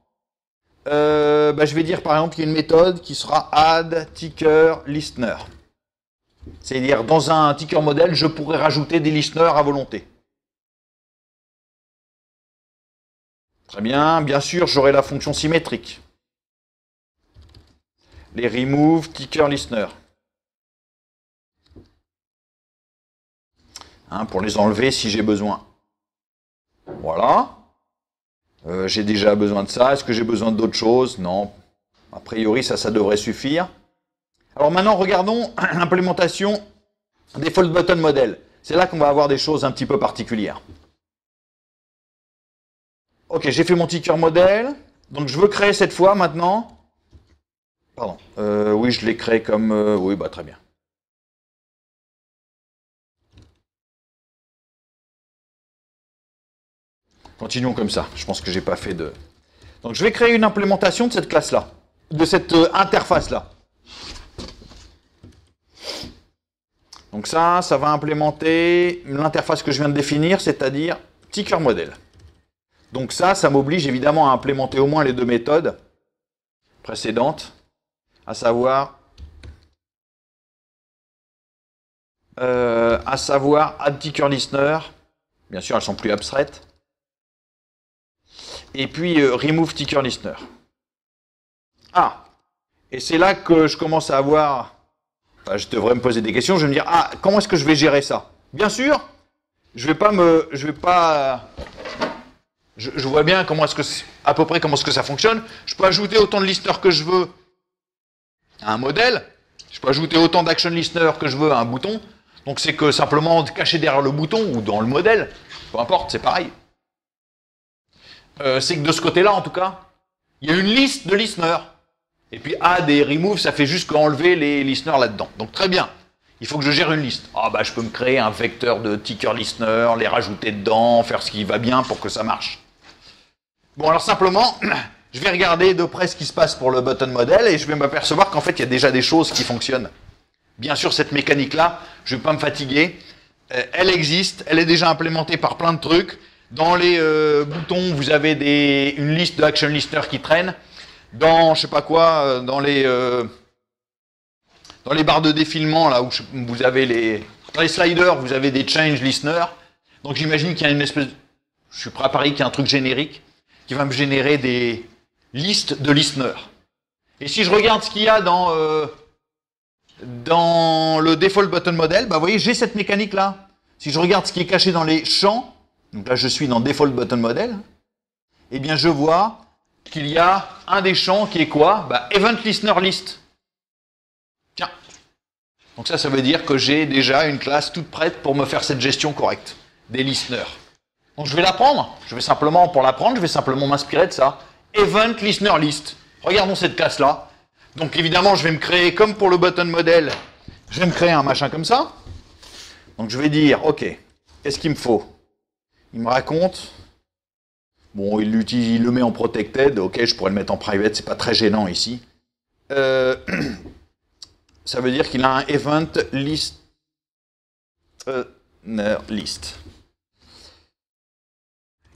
[SPEAKER 1] Je vais dire par exemple qu'il y a une méthode qui sera add ticker listener. C'est-à-dire dans un ticker modèle, je pourrais rajouter des listeners à volonté. Très bien, bien sûr, j'aurai la fonction symétrique. Les remove ticker listener. Pour les enlever si j'ai besoin. Voilà. J'ai déjà besoin de ça. Est-ce que j'ai besoin d'autre chose? Non. A priori, ça devrait suffire. Alors maintenant, regardons l'implémentation default button model. C'est là qu'on va avoir des choses un petit peu particulières. Ok, j'ai fait mon ticker modèle. Donc je veux créer cette fois maintenant. Pardon. Oui, je l'ai créé comme... oui, très bien. Continuons comme ça. Je pense que j'ai pas fait de... Donc je vais créer une implémentation de cette classe-là. De cette interface-là. Donc ça va implémenter l'interface que je viens de définir, c'est-à-dire ticker model. Donc ça m'oblige évidemment à implémenter au moins les deux méthodes précédentes, à savoir add ticker listener, bien sûr elles sont plus abstraites, et puis remove ticker listener. Ah, et c'est là que je commence à avoir, je devrais me poser des questions, je vais me dire, comment est-ce que je vais gérer ça? Bien sûr, je vois bien à peu près comment est-ce que ça fonctionne. Je peux ajouter autant de listeners que je veux à un modèle. Je peux ajouter autant d'action listeners que je veux à un bouton. Donc c'est que simplement caché derrière le bouton ou dans le modèle, peu importe, c'est pareil. C'est que de ce côté-là, en tout cas, il y a une liste de listeners. Et puis add et remove, ça fait juste qu'enlever les listeners là-dedans. Donc très bien. Il faut que je gère une liste. Je peux me créer un vecteur de ticker listener, les rajouter dedans, faire ce qui va bien pour que ça marche. Bon, alors simplement, je vais regarder de près ce qui se passe pour le button model et je vais m'apercevoir qu'en fait, il y a déjà des choses qui fonctionnent. Bien sûr, cette mécanique-là, je ne vais pas me fatiguer. Elle existe, elle est déjà implémentée par plein de trucs. Dans les boutons, vous avez une liste de action listener qui traîne. Dans, je sais pas quoi, dans les barres de défilement, là où vous avez dans les sliders, vous avez des change listeners. Donc j'imagine qu'il y a une espèce, je suis prêt à parier qu'il y a un truc générique qui va me générer des listes de listeners. Et si je regarde ce qu'il y a dans le default button model, vous voyez, j'ai cette mécanique-là. Si je regarde ce qui est caché dans les champs, donc là je suis dans default button model, eh bien je vois qu'il y a un des champs qui est quoi? Event listener list. Tiens. Donc ça veut dire que j'ai déjà une classe toute prête pour me faire cette gestion correcte des listeners. Donc je vais la prendre. Pour la prendre, je vais simplement m'inspirer de ça. Event listener list. Regardons cette classe-là. Donc évidemment, je vais me créer, comme pour le button model, je vais me créer un machin comme ça. Donc je vais dire, ok, qu'est-ce qu'il me faut? Il me raconte. Bon, il le met en protected. Ok, je pourrais le mettre en private, c'est pas très gênant ici. Ça veut dire qu'il a un event list. List.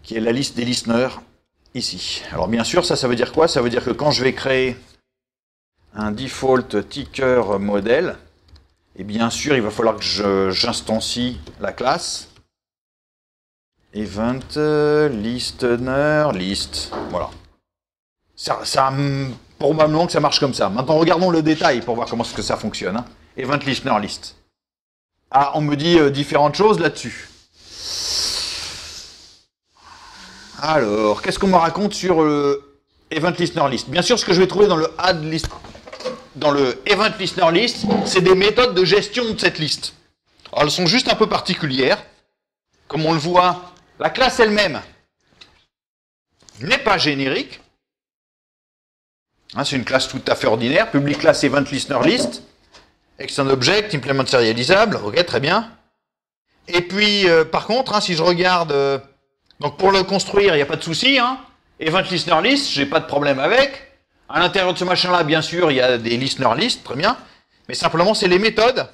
[SPEAKER 1] Qui est la liste des listeners ici. Alors bien sûr, ça veut dire quoi? Ça veut dire que quand je vais créer un default ticker model, et bien sûr, il va falloir que j'instancie la classe event listener list. Voilà. Probablement que ça marche comme ça. Maintenant, regardons le détail pour voir comment est-ce que ça fonctionne. Hein. Event listener list. On me dit différentes choses là-dessus. Alors, qu'est-ce qu'on me raconte sur event listener list? Bien sûr, ce que je vais trouver dans le add list, dans le event listener list, c'est des méthodes de gestion de cette liste. Alors, elles sont juste un peu particulières. Comme on le voit, la classe elle-même n'est pas générique. C'est une classe tout à fait ordinaire. Public class event listener list. Extend object, implement serializable. Ok, très bien. Et puis, par contre, si je regarde... donc pour le construire, il n'y a pas de souci. Event listener list, j'ai pas de problème avec. À l'intérieur de ce machin-là, bien sûr, il y a des listener list, très bien. Mais simplement, c'est les méthodes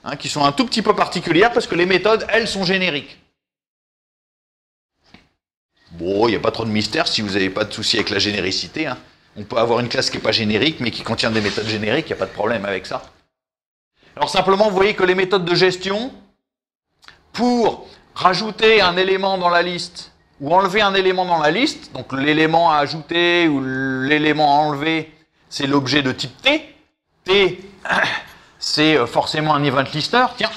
[SPEAKER 1] hein, qui sont un tout petit peu particulières parce que les méthodes, elles, sont génériques. Bon, il n'y a pas trop de mystère si vous n'avez pas de souci avec la généricité. Hein. On peut avoir une classe qui n'est pas générique, mais qui contient des méthodes génériques, il n'y a pas de problème avec ça. Alors simplement, vous voyez que les méthodes de gestion, pour rajouter un élément dans la liste, ou enlever un élément dans la liste, donc l'élément à ajouter ou l'élément à enlever, c'est l'objet de type T. T, c'est forcément un event listener. Tiens,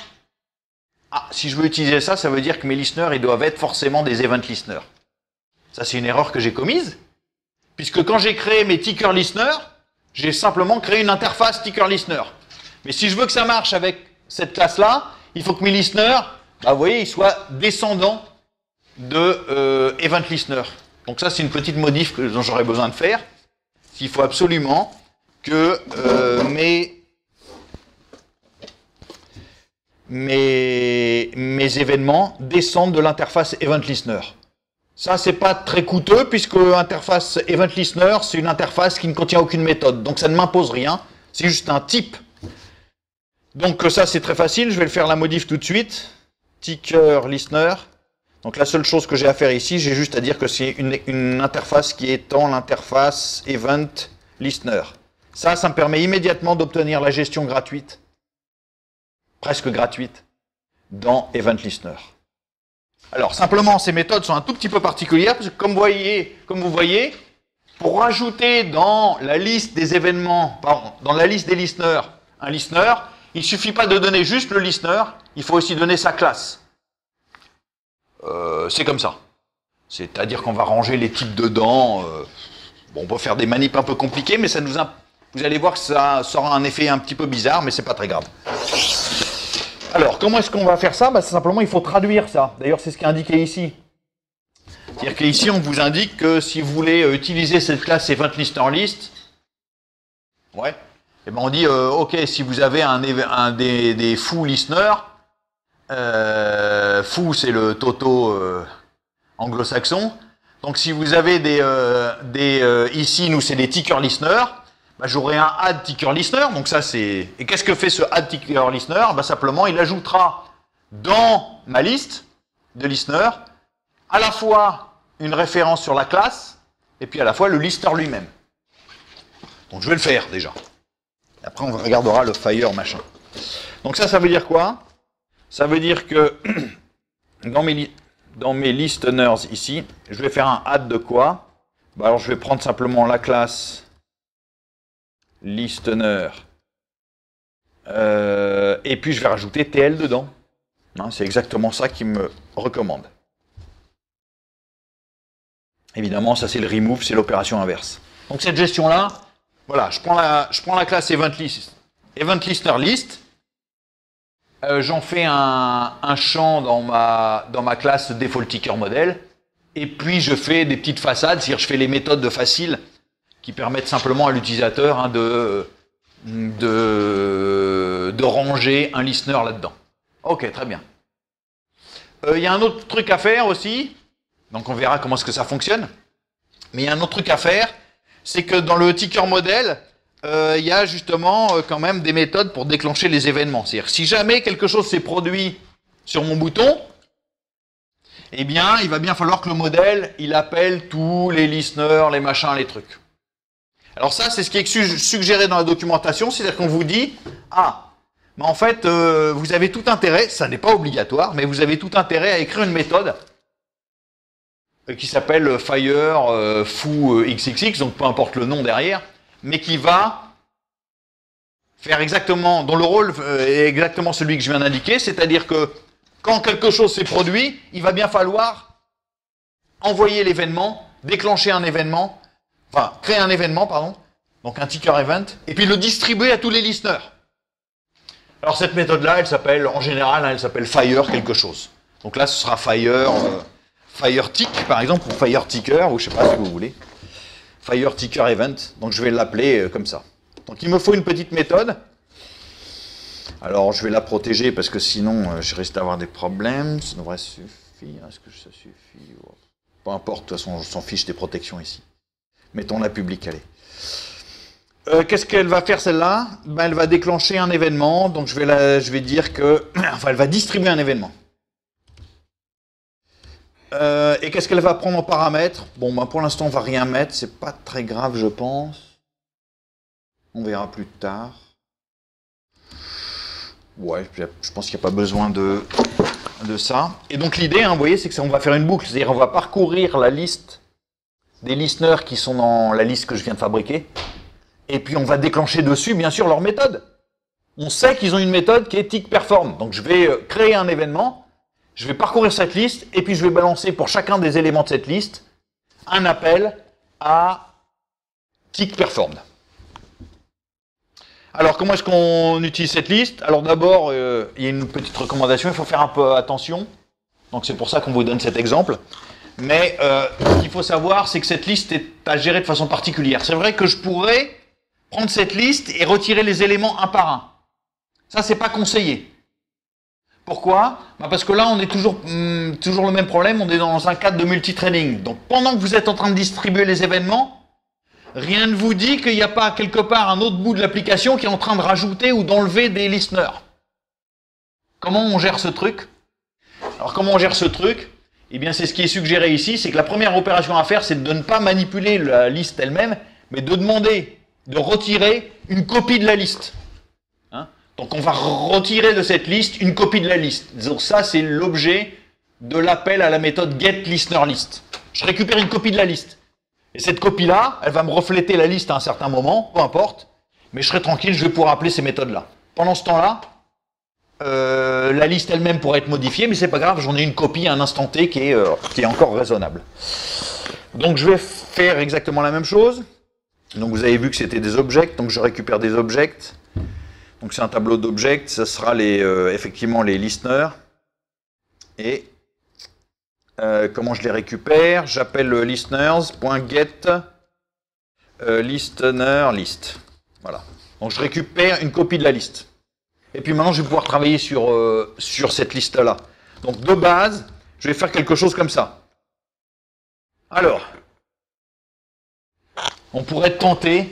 [SPEAKER 1] ah, si je veux utiliser ça, ça veut dire que mes listeners, ils doivent être forcément des event listeners. Ça, c'est une erreur que j'ai commise, puisque quand j'ai créé mes ticker listeners, j'ai simplement créé une interface ticker listener. Mais si je veux que ça marche avec cette classe-là, il faut que mes listeners, bah, vous voyez, ils soient descendants de event listener. Donc ça, c'est une petite modif dont j'aurais besoin de faire. Il faut absolument que mes événements descendent de l'interface event listener. Ça, c'est pas très coûteux puisque l'interface event listener, c'est une interface qui ne contient aucune méthode. Donc ça ne m'impose rien. C'est juste un type. Donc ça, c'est très facile. Je vais le faire la modif tout de suite. Ticker listener. Donc la seule chose que j'ai à faire ici, j'ai juste à dire que c'est une interface qui étend l'interface event listener. Ça me permet immédiatement d'obtenir la gestion gratuite, presque gratuite, dans event listener. Alors simplement, ces méthodes sont un tout petit peu particulières, parce que comme vous voyez, pour rajouter dans la liste des événements, pardon, dans la liste des listeners, un listener, il ne suffit pas de donner juste le listener, il faut aussi donner sa classe. C'est comme ça. C'est-à-dire qu'on va ranger les types dedans. Bon, on peut faire des manips un peu compliquées, mais ça vous allez voir que ça aura un effet un petit peu bizarre, mais c'est pas très grave. Alors, comment est-ce qu'on va faire ça? Simplement, il faut traduire ça. D'ailleurs, c'est ce qui est indiqué ici. C'est-à-dire qu'ici, on vous indique que si vous voulez utiliser cette classe event listener list, ouais, et ben on dit, ok, si vous avez des foo listeners, foo, c'est le toto anglo-saxon. Donc si vous avez ici, nous, c'est des ticker listeners, bah, j'aurai un add ticker listener. Donc ça, c'est... Et qu'est-ce que fait ce add ticker listener? Bah, simplement, il ajoutera dans ma liste de listeners à la fois une référence sur la classe et puis à la fois le listener lui-même. Donc je vais le faire déjà. Et après, on regardera le fire machin. Donc ça veut dire quoi? Ça veut dire que dans mes listeners ici, je vais faire un add de quoi? Bah alors je vais prendre simplement la classe listener et puis je vais rajouter TL dedans. Hein, c'est exactement ça qu'il me recommande. Évidemment, ça c'est le remove, c'est l'opération inverse. Donc cette gestion-là, voilà, je prends la classe event listener list. J'en fais un champ dans ma classe default ticker model, et puis je fais des petites façades, c'est-à-dire je fais les méthodes de facile qui permettent simplement à l'utilisateur hein, de ranger un listener là-dedans. Ok, très bien. Il y a un autre truc à faire aussi, donc on verra comment est-ce que ça fonctionne, mais il y a un autre truc à faire, c'est que dans le ticker model, il y a justement quand même des méthodes pour déclencher les événements. C'est-à-dire si jamais quelque chose s'est produit sur mon bouton, eh bien, il va bien falloir que le modèle, il appelle tous les listeners, les machins, les trucs. Alors ça, c'est ce qui est suggéré dans la documentation, c'est-à-dire qu'on vous dit, ah, mais en fait, vous avez tout intérêt, ça n'est pas obligatoire, mais vous avez tout intérêt à écrire une méthode qui s'appelle fire foo xxx, donc peu importe le nom derrière, mais qui va faire exactement, dont le rôle est exactement celui que je viens d'indiquer, c'est-à-dire que quand quelque chose s'est produit, il va bien falloir envoyer l'événement, déclencher un événement, enfin, créer un événement, pardon, donc un ticker event, et puis le distribuer à tous les listeners. Alors cette méthode-là, elle s'appelle, en général, elle s'appelle fire quelque chose. Donc là, ce sera fire tick, par exemple, ou fire ticker, ou je sais pas ce que vous voulez. Fire ticker event, donc je vais l'appeler comme ça. Donc il me faut une petite méthode. Alors je vais la protéger parce que sinon je risque d'avoir des problèmes. Ça devrait suffire. Est-ce que ça suffit? Peu importe, de toute façon on s'en fiche des protections ici. Mettons-la publique, allez. Qu'est-ce qu'elle va faire celle-là? Ben, elle va déclencher un événement, donc je vais dire que... Enfin, elle va distribuer un événement. Et qu'est-ce qu'elle va prendre en paramètres? Bon, ben, pour l'instant, on va rien mettre, c'est pas très grave, je pense. On verra plus tard. Ouais, je pense qu'il n'y a pas besoin de ça. Et donc l'idée, hein, vous voyez, c'est que on va faire une boucle, c'est-à-dire on va parcourir la liste des listeners qui sont dans la liste que je viens de fabriquer, et puis on va déclencher dessus, bien sûr, leur méthode. On sait qu'ils ont une méthode qui est tickPerform. Donc je vais créer un événement, je vais parcourir cette liste, et puis je vais balancer pour chacun des éléments de cette liste un appel à tickPerformed. Alors comment est-ce qu'on utilise cette liste? Alors d'abord, il y a une petite recommandation, il faut faire un peu attention. Donc c'est pour ça qu'on vous donne cet exemple. Mais ce qu'il faut savoir, c'est que cette liste est à gérer de façon particulière. C'est vrai que je pourrais prendre cette liste et retirer les éléments un par un. Ça, c'est pas conseillé. Pourquoi? Parce que là, on est toujours le même problème, on est dans un cadre de multithreading. Donc pendant que vous êtes en train de distribuer les événements, rien ne vous dit qu'il n'y a pas quelque part un autre bout de l'application qui est en train de rajouter ou d'enlever des listeners. Comment on gère ce truc? Alors comment on gère ce truc? Eh bien c'est ce qui est suggéré ici, c'est que la première opération à faire, c'est de ne pas manipuler la liste elle-même, mais de demander de retirer une copie de la liste. Hein? Donc on va retirer de cette liste une copie de la liste. Donc ça c'est l'objet de l'appel à la méthode getListenerList. Je récupère une copie de la liste. Et cette copie-là, elle va me refléter la liste à un certain moment, peu importe, mais je serai tranquille, je vais pouvoir appeler ces méthodes-là. Pendant ce temps-là, la liste elle-même pourrait être modifiée, mais c'est pas grave, j'en ai une copie à un instant T qui est encore raisonnable. Donc je vais faire exactement la même chose. Donc vous avez vu que c'était des objects, donc je récupère des objects. Donc c'est un tableau d'objects, ça sera effectivement les listeners. Et comment je les récupère? J'appelle listeners.get listenerList. Voilà. Donc je récupère une copie de la liste. Et puis maintenant je vais pouvoir travailler sur cette liste-là. Donc de base, je vais faire quelque chose comme ça. Alors, on pourrait tenter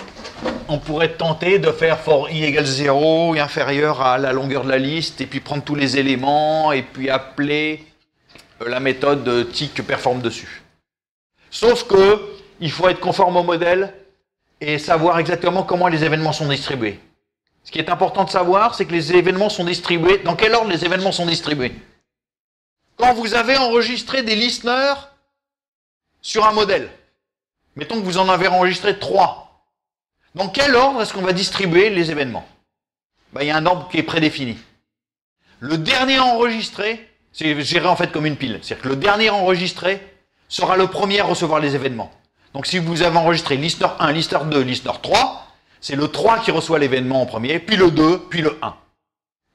[SPEAKER 1] de faire for i égale 0 et inférieur à la longueur de la liste, et puis prendre tous les éléments, et puis appeler la méthode tickPerform dessus. Sauf que il faut être conforme au modèle et savoir exactement comment les événements sont distribués. Ce qui est important de savoir, c'est que les événements sont distribués. Dans quel ordre les événements sont distribués? Quand vous avez enregistré des listeners sur un modèle, mettons que vous en avez enregistré 3. Dans quel ordre est-ce qu'on va distribuer les événements? Il y a un ordre qui est prédéfini. Le dernier enregistré, c'est géré en fait comme une pile. C'est-à-dire que le dernier enregistré sera le premier à recevoir les événements. Donc si vous avez enregistré listener 1, listener 2, listener 3, c'est le 3 qui reçoit l'événement en premier, puis le 2, puis le 1.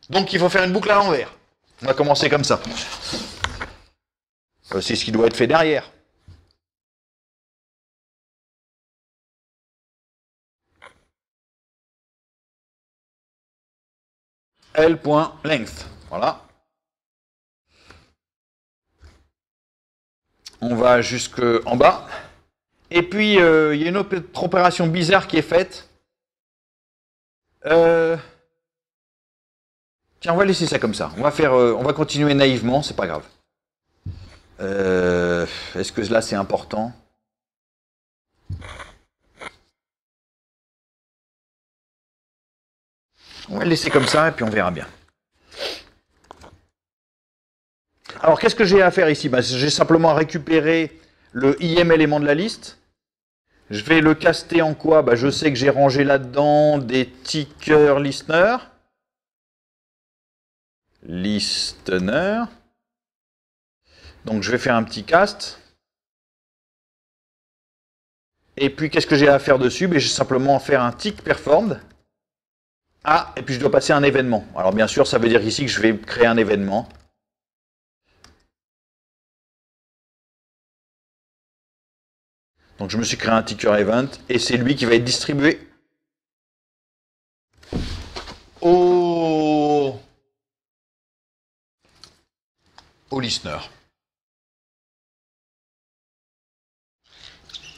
[SPEAKER 1] Donc il faut faire une boucle à l'envers. On va commencer comme ça. C'est ce qui doit être fait derrière. L.length. Voilà. On va jusqu'en bas. Et puis, il y a une autre opération bizarre qui est faite. Tiens, on va laisser ça comme ça. On va continuer naïvement, c'est pas grave. Est-ce que là, c'est important? On va le laisser comme ça, et puis on verra bien. Alors, qu'est-ce que j'ai à faire ici? J'ai simplement à récupérer le IM élément de la liste. Je vais le caster en quoi? Je sais que j'ai rangé là-dedans des tickers listener. Listener. Donc, je vais faire un petit cast. Et puis, qu'est-ce que j'ai à faire dessus? Je vais simplement faire un tickPerformed. Ah, et puis je dois passer un événement. Alors, bien sûr, ça veut dire ici que je vais créer un événement. Donc je me suis créé un ticker event et c'est lui qui va être distribué au listener.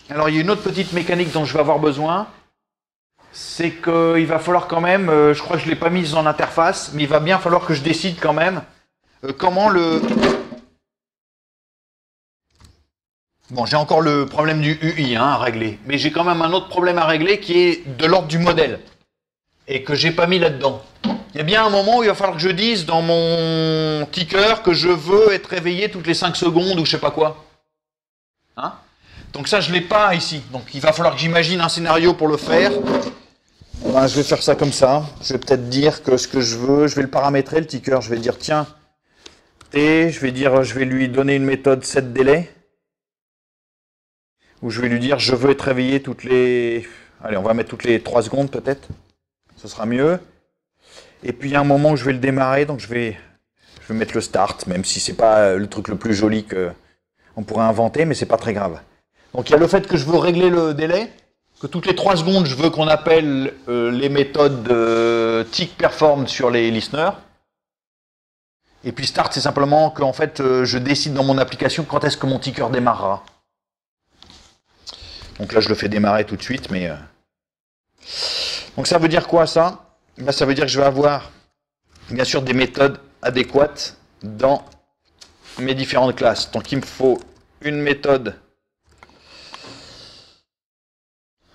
[SPEAKER 1] Alors il y a une autre petite mécanique dont je vais avoir besoin, c'est c'est qu'il va falloir quand même, je crois que je ne l'ai pas mise en interface, mais il va bien falloir que je décide quand même comment le... Bon, j'ai encore le problème du UI à régler, mais j'ai quand même un autre problème à régler qui est de l'ordre du modèle, et que j'ai pas mis là-dedans. Il y a bien un moment où il va falloir que je dise dans mon ticker que je veux être réveillé toutes les 5 secondes ou je sais pas quoi. Hein? Donc ça, je ne l'ai pas ici. Donc il va falloir que j'imagine un scénario pour le faire. Ben, je vais faire ça comme ça. Je vais peut-être dire que ce que je veux, je vais le paramétrer, le ticker. Je vais dire, tiens, T, je vais lui donner une méthode setDelay. Où je vais lui dire, je veux être réveillé toutes les... Allez, on va mettre toutes les 3 secondes peut-être. Ce sera mieux. Et puis il y a un moment où je vais le démarrer, donc je vais mettre le start, même si c'est pas le truc le plus joli qu'on pourrait inventer, mais c'est pas très grave. Donc il y a le fait que je veux régler le délai, que toutes les 3 secondes, je veux qu'on appelle les méthodes tick perform sur les listeners. Et puis start, c'est simplement qu'en fait, je décide dans mon application quand est-ce que mon ticker démarrera. Donc là, je le fais démarrer tout de suite, mais... Donc ça veut dire quoi, ça? Ben, ça veut dire que je vais avoir, bien sûr, des méthodes adéquates dans mes différentes classes. Donc il me faut une méthode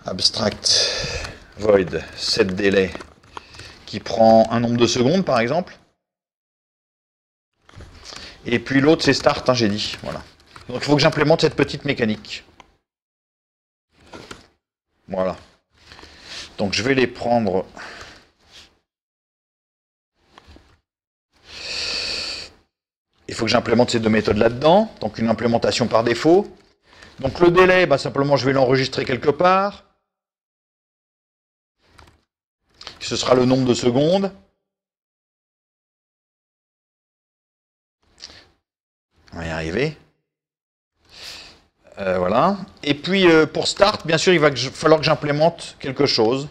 [SPEAKER 1] abstract void setDelay qui prend un nombre de secondes, par exemple. Et puis l'autre, c'est start, hein, j'ai dit. Voilà. Donc il faut que j'implémente cette petite mécanique. Voilà. Donc je vais les prendre... Il faut que j'implémente ces deux méthodes là-dedans. Donc une implémentation par défaut. Donc le délai, bah, simplement je vais l'enregistrer quelque part. Ce sera le nombre de secondes. On va y arriver. Voilà. Et puis pour start, bien sûr, il va falloir que j'implémente quelque chose.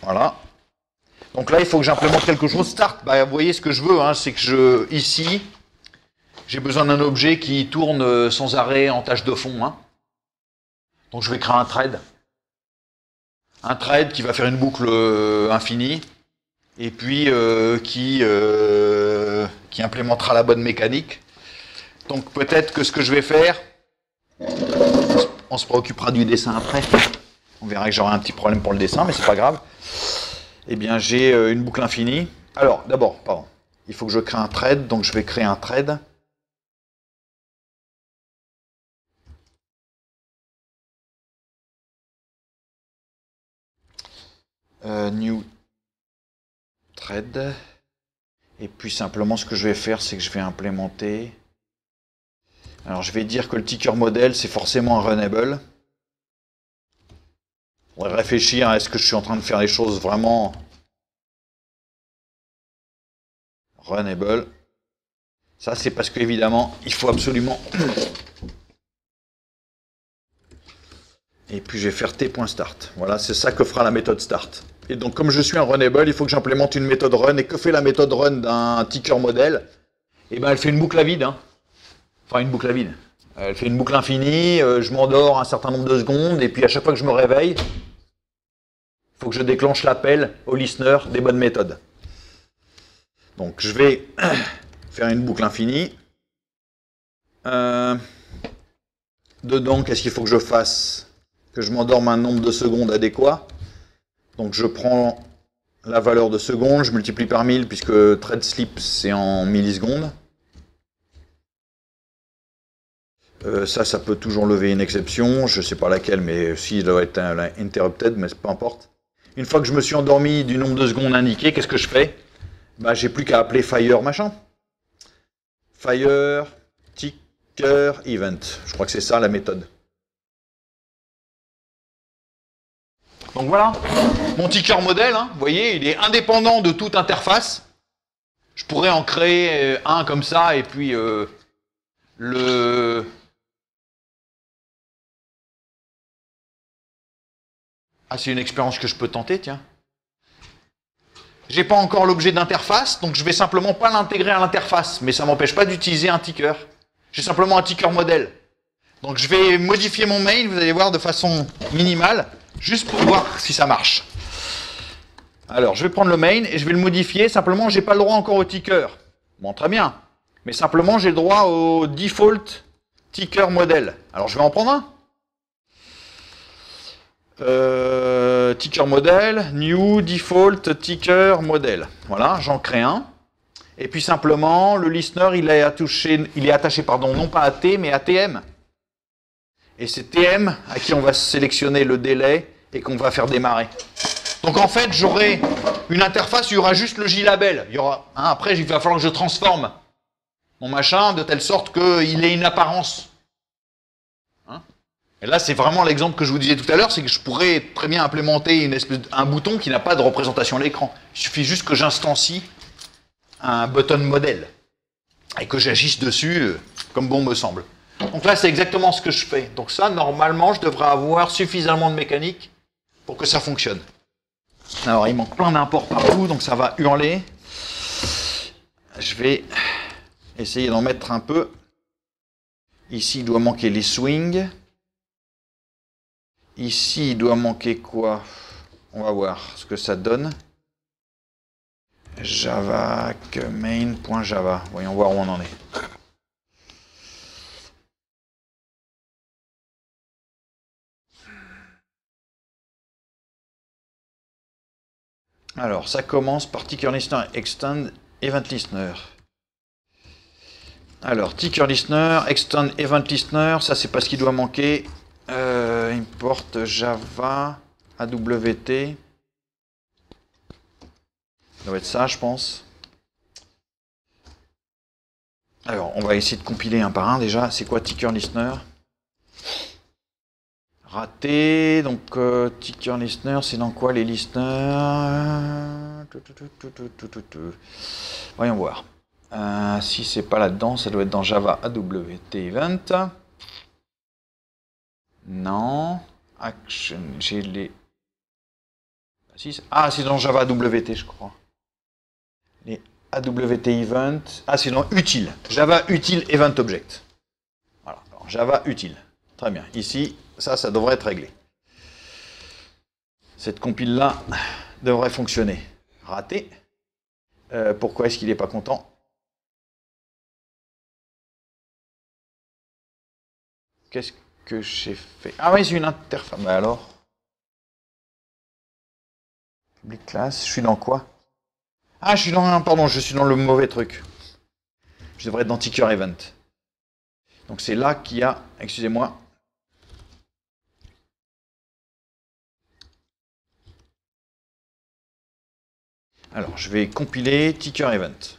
[SPEAKER 1] Voilà. Donc là, il faut que j'implémente quelque chose. Start, bah, vous voyez ce que je veux, hein, c'est que ici, j'ai besoin d'un objet qui tourne sans arrêt en tâche de fond. Hein. Donc je vais créer un thread. Un thread qui va faire une boucle infinie. Et puis qui implémentera la bonne mécanique. Donc peut-être que ce que je vais faire, on se préoccupera du dessin après. On verra que j'aurai un petit problème pour le dessin, mais c'est pas grave. Eh bien, j'ai une boucle infinie. Alors, d'abord, pardon, il faut que je crée un thread, donc je vais créer un thread. New thread. Et puis simplement, ce que je vais faire, c'est que je vais implémenter. Alors, je vais dire que le ticker model, c'est forcément un runnable. On va réfléchir à est-ce que je suis en train de faire les choses vraiment runnable. Ça, c'est parce qu'évidemment, il faut absolument... Et puis, je vais faire t.start. Voilà, c'est ça que fera la méthode start. Et donc, comme je suis un runnable, il faut que j'implémente une méthode run. Et que fait la méthode run d'un ticker model? Eh bien, elle fait une boucle à vide. Hein. Enfin, une boucle à vide. Elle fait une boucle infinie, je m'endors un certain nombre de secondes, et puis à chaque fois que je me réveille, il faut que je déclenche l'appel au listener des bonnes méthodes. Donc je vais faire une boucle infinie. Dedans, qu'est-ce qu'il faut que je fasse? Que je m'endorme un nombre de secondes adéquat. Donc je prends la valeur de secondes, je multiplie par 1000 puisque thread sleep c'est en millisecondes. Ça peut toujours lever une exception, je ne sais pas laquelle, mais si, il doit être interrupted, mais peu importe. Une fois que je me suis endormi du nombre de secondes indiqué, qu'est-ce que je fais? Bah, j'ai plus qu'à appeler fire machin. Fire ticker event. Je crois que c'est ça la méthode. Donc voilà, mon ticker modèle, hein, vous voyez, il est indépendant de toute interface. Je pourrais en créer un comme ça, et puis le... Ah, c'est une expérience que je peux tenter, tiens. J'ai pas encore l'objet d'interface, donc je vais simplement pas l'intégrer à l'interface, mais ça m'empêche pas d'utiliser un ticker. J'ai simplement un ticker modèle. Donc je vais modifier mon main, vous allez voir, de façon minimale, juste pour voir si ça marche. Alors, je vais prendre le main et je vais le modifier. Simplement, j'ai pas le droit encore au ticker. Bon, très bien. Mais simplement, j'ai le droit au default ticker model. Alors, je vais en prendre un. Ticker model, new default ticker model. Voilà, j'en crée un. Et puis simplement, le listener, il est attaché, pardon, non pas à T, mais à TM. Et c'est TM à qui on va sélectionner le délai et qu'on va faire démarrer. Donc en fait, j'aurai une interface, il y aura juste le JLabel. Il y aura, après, il va falloir que je transforme mon machin de telle sorte qu'il ait une apparence. Et là, c'est vraiment l'exemple que je vous disais tout à l'heure, c'est que je pourrais très bien implémenter un bouton qui n'a pas de représentation à l'écran. Il suffit juste que j'instancie un button model et que j'agisse dessus comme bon me semble. Donc là, c'est exactement ce que je fais. Donc ça, normalement, je devrais avoir suffisamment de mécanique pour que ça fonctionne. Alors, il manque plein d'imports partout, donc ça va hurler. Je vais essayer d'en mettre un peu. Ici, il doit manquer les swings. Ici, il doit manquer quoi? On va voir ce que ça donne. Java main.java. Voyons voir où on en est. Alors, ça commence par ticker listener extend event listener. Alors, ticker listener, extend event listener, ça c'est pas ce qui doit manquer. Import Java AWT. Ça doit être ça, je pense. Alors, on va essayer de compiler un par un déjà. C'est quoi ticker listener? Raté. Donc, ticker listener, c'est dans quoi les listeners? Voyons voir. Si c'est pas là-dedans, ça doit être dans Java AWT Event. Non. Action, j'ai les... Ah, c'est dans Java AWT, je crois. Les AWT Event. Ah, c'est dans Utile. Java Utile Event Object. Voilà. Alors, Java Utile. Très bien. Ici, ça devrait être réglé. Cette compile-là devrait fonctionner. Raté. Pourquoi est-ce qu'il n'est pas content? Qu'est-ce que j'ai fait? Ah oui, c'est une interface. Bah alors. Public class, je suis dans quoi? Ah, je suis dans... Pardon, je suis dans le mauvais truc. Je devrais être dans ticker event. Donc c'est là qu'il y a... Excusez-moi. Alors, je vais compiler ticker event.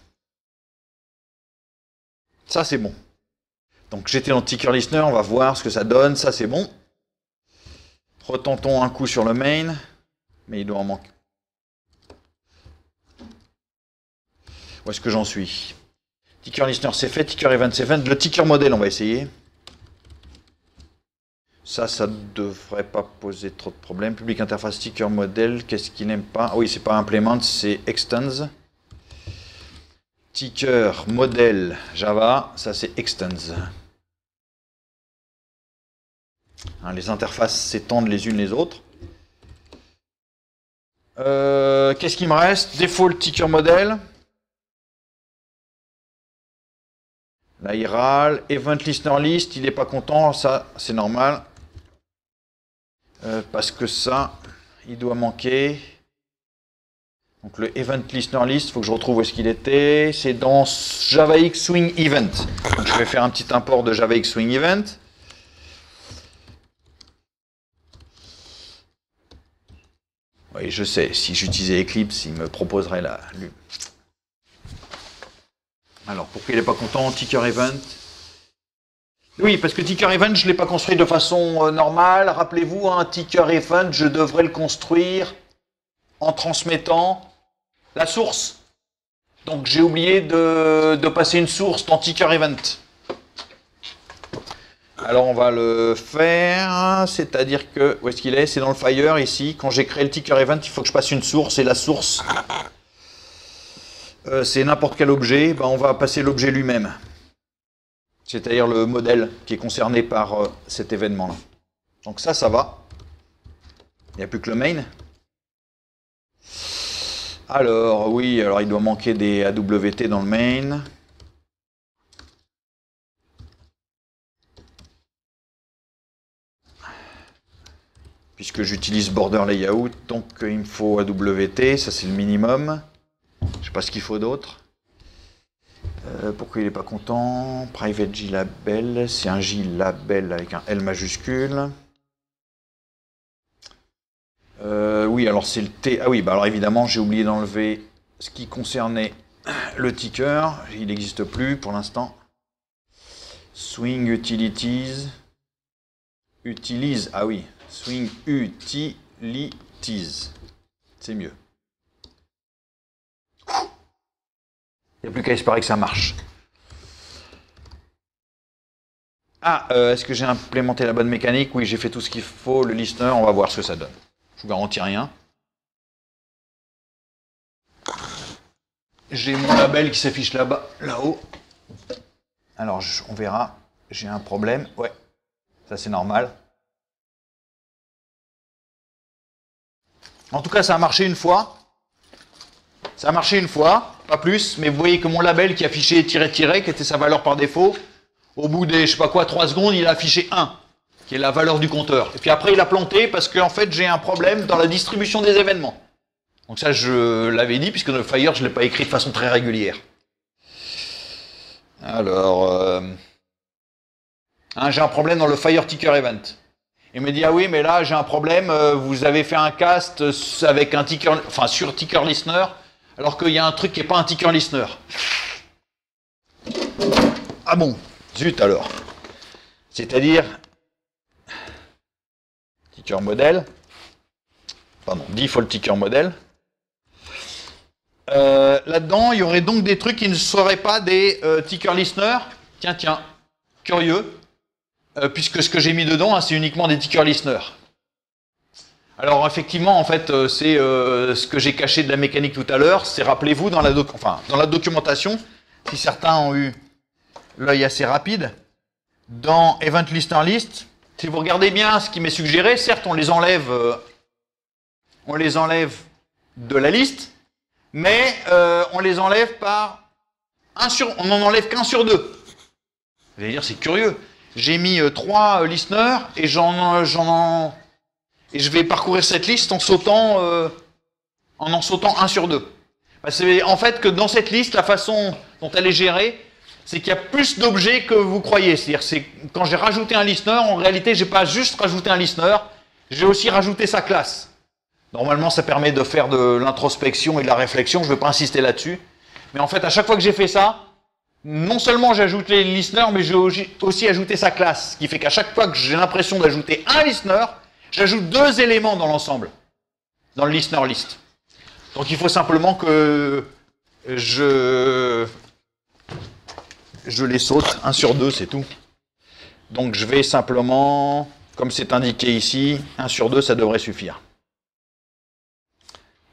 [SPEAKER 1] Ça, c'est bon. Donc j'étais dans ticker listener, on va voir ce que ça donne. Ça, c'est bon. Retentons un coup sur le main. Mais il doit en manquer. Où est-ce que j'en suis? Ticker listener, c'est fait. Ticker event, c'est fait. Le ticker model, on va essayer. Ça devrait pas poser trop de problèmes. Public interface ticker model, qu'est-ce qu'il n'aime pas? Oui, c'est pas implement, c'est extends. Ticker model Java, ça c'est extends. Hein, les interfaces s'étendent les unes les autres. Qu'est-ce qui me reste? Default ticker model. Là, il râle. Event listener list, il n'est pas content. Ça, c'est normal. Parce que ça, il doit manquer. Donc le event listener list, il faut que je retrouve où est-ce qu'il était. C'est dans JavaX Swing Event. Donc je vais faire un petit import de JavaX Swing Event. Oui, je sais, si j'utilisais Eclipse, il me proposerait la... Alors, pourquoi il n'est pas content? Ticker event. Oui, parce que ticker event, je ne l'ai pas construit de façon normale. Rappelez-vous, un ticker event, je devrais le construire en transmettant la source. Donc, j'ai oublié de passer une source dans ticker event. Alors, on va le faire, c'est-à-dire que, où est-ce qu'il est? C'est dans le Fire, ici. Quand j'ai créé le ticker event, il faut que je passe une source, et la source... c'est n'importe quel objet, ben on va passer l'objet lui-même. c'est-à-dire le modèle qui est concerné par cet événement-là. Donc ça va. Il n'y a plus que le main. Alors, oui, alors il doit manquer des AWT dans le main. Puisque j'utilise Border Layout, donc il me faut AWT, ça c'est le minimum. Je ne sais pas ce qu'il faut d'autre. Pourquoi il n'est pas content? Private JLabel, c'est un JLabel avec un L majuscule. Oui, alors c'est le T. Ah oui, bah alors évidemment, j'ai oublié d'enlever ce qui concernait le ticker. Il n'existe plus pour l'instant. Swing Utilities. Utilise, ah oui. Swing Utilities. C'est mieux. Il n'y a plus qu'à espérer que ça marche. Ah, est-ce que j'ai implémenté la bonne mécanique? Oui, j'ai fait tout ce qu'il faut. Le listener, on va voir ce que ça donne. Je vous garantis rien. J'ai mon label qui s'affiche là-bas, là-haut. Alors, on verra. J'ai un problème. Ouais, ça c'est normal. En tout cas, ça a marché une fois. Ça a marché une fois, pas plus. Mais vous voyez que mon label qui affichait tiré, qui était sa valeur par défaut, au bout des, je sais pas quoi, 3 secondes, il a affiché 1, qui est la valeur du compteur. Et puis après, il a planté parce qu'en fait, j'ai un problème dans la distribution des événements. Donc ça, je l'avais dit, puisque dans le Fire, je ne l'ai pas écrit de façon très régulière. Alors, j'ai un problème dans le Fire Ticker Event. Il me dit, ah oui, mais là, j'ai un problème, vous avez fait un cast avec un ticker, enfin, sur Ticker Listener, alors qu'il y a un truc qui n'est pas un Ticker Listener. Ah bon, zut alors. C'est-à-dire, Ticker Model, pardon, Default Ticker Model. Là-dedans, il y aurait donc des trucs qui ne seraient pas des ticker listeners. Tiens, curieux, puisque ce que j'ai mis dedans, hein, c'est uniquement des ticker listeners. Alors effectivement, en fait, c'est ce que j'ai caché de la mécanique tout à l'heure. C'est, rappelez-vous, dans la documentation, si certains ont eu l'œil assez rapide, dans Event Listener List, si vous regardez bien ce qui m'est suggéré, certes, on les enlève de la liste. Mais on les enlève par on n'en enlève qu'un sur 2. Vous allez dire, c'est curieux. J'ai mis 3 listeners et et je vais parcourir cette liste en sautant 1 sur 2. C'est en fait que dans cette liste, la façon dont elle est gérée, c'est qu'il y a plus d'objets que vous croyez. C'est-à-dire, quand j'ai rajouté un listener, en réalité, j'ai pas juste rajouté un listener, j'ai aussi rajouté sa classe. Normalement, ça permet de faire de l'introspection et de la réflexion, je ne vais pas insister là-dessus. Mais en fait, à chaque fois que j'ai fait ça, non seulement j'ai ajouté le listener, mais j'ai aussi ajouté sa classe. Ce qui fait qu'à chaque fois que j'ai l'impression d'ajouter un listener, j'ajoute 2 éléments dans l'ensemble, dans le listener list. Donc il faut simplement que je les saute, 1 sur 2, c'est tout. Donc je vais simplement, comme c'est indiqué ici, 1 sur 2, ça devrait suffire.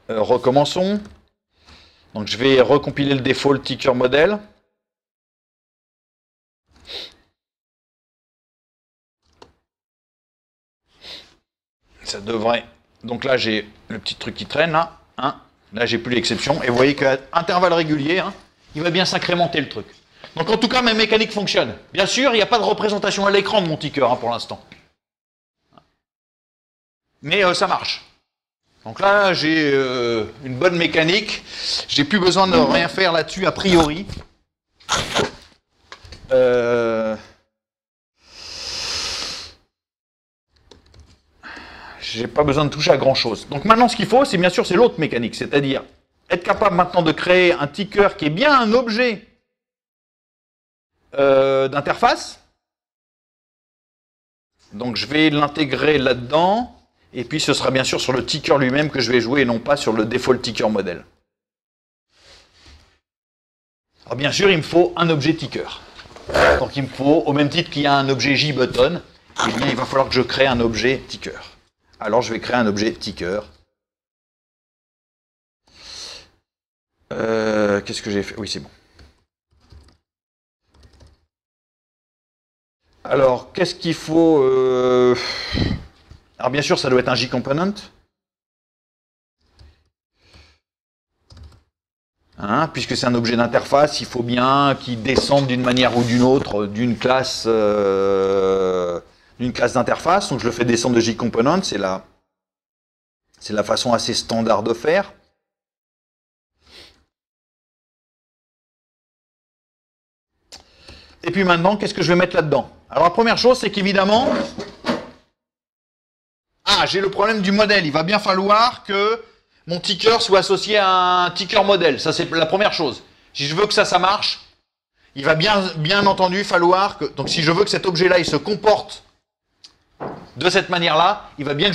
[SPEAKER 1] Recommençons. Donc je vais recompiler le default ticker model. Ça devrait. Donc là j'ai le petit truc qui traîne là. Là j'ai plus l'exception. Et vous voyez qu'à intervalles réguliers, il va bien s'incrémenter le truc. Donc en tout cas ma mécanique fonctionne. Bien sûr, il n'y a pas de représentation à l'écran de mon ticker pour l'instant. Mais ça marche. Donc là, j'ai une bonne mécanique. J'ai plus besoin de rien faire là-dessus a priori. J'ai pas besoin de toucher à grand chose. Donc maintenant, ce qu'il faut, c'est bien sûr, c'est l'autre mécanique, c'est-à-dire être capable maintenant de créer un ticker qui est bien un objet d'interface. Donc je vais l'intégrer là-dedans. Et puis ce sera bien sûr sur le ticker lui-même que je vais jouer et non pas sur le default ticker model. Alors bien sûr, il me faut un objet ticker. Donc il me faut, au même titre qu'il y a un objet JButton, eh bien il va falloir que je crée un objet ticker. Alors je vais créer un objet ticker. Qu'est-ce que j'ai fait? Oui, c'est bon. Alors, qu'est-ce qu'il faut Alors, bien sûr, ça doit être un JComponent. Hein, puisque c'est un objet d'interface, il faut bien qu'il descende d'une manière ou d'une autre d'une classe d'interface. Donc, je le fais descendre de JComponent. C'est la façon assez standard de faire. Et puis maintenant, qu'est-ce que je vais mettre là-dedans? Alors la première chose, c'est qu'évidemment, j'ai le problème du modèle. Il va bien falloir que mon ticker soit associé à un ticker modèle. Ça, c'est la première chose. Si je veux que ça marche, il va bien entendu falloir que... Donc si je veux que cet objet-là, il se comporte de cette manière-là, il va bien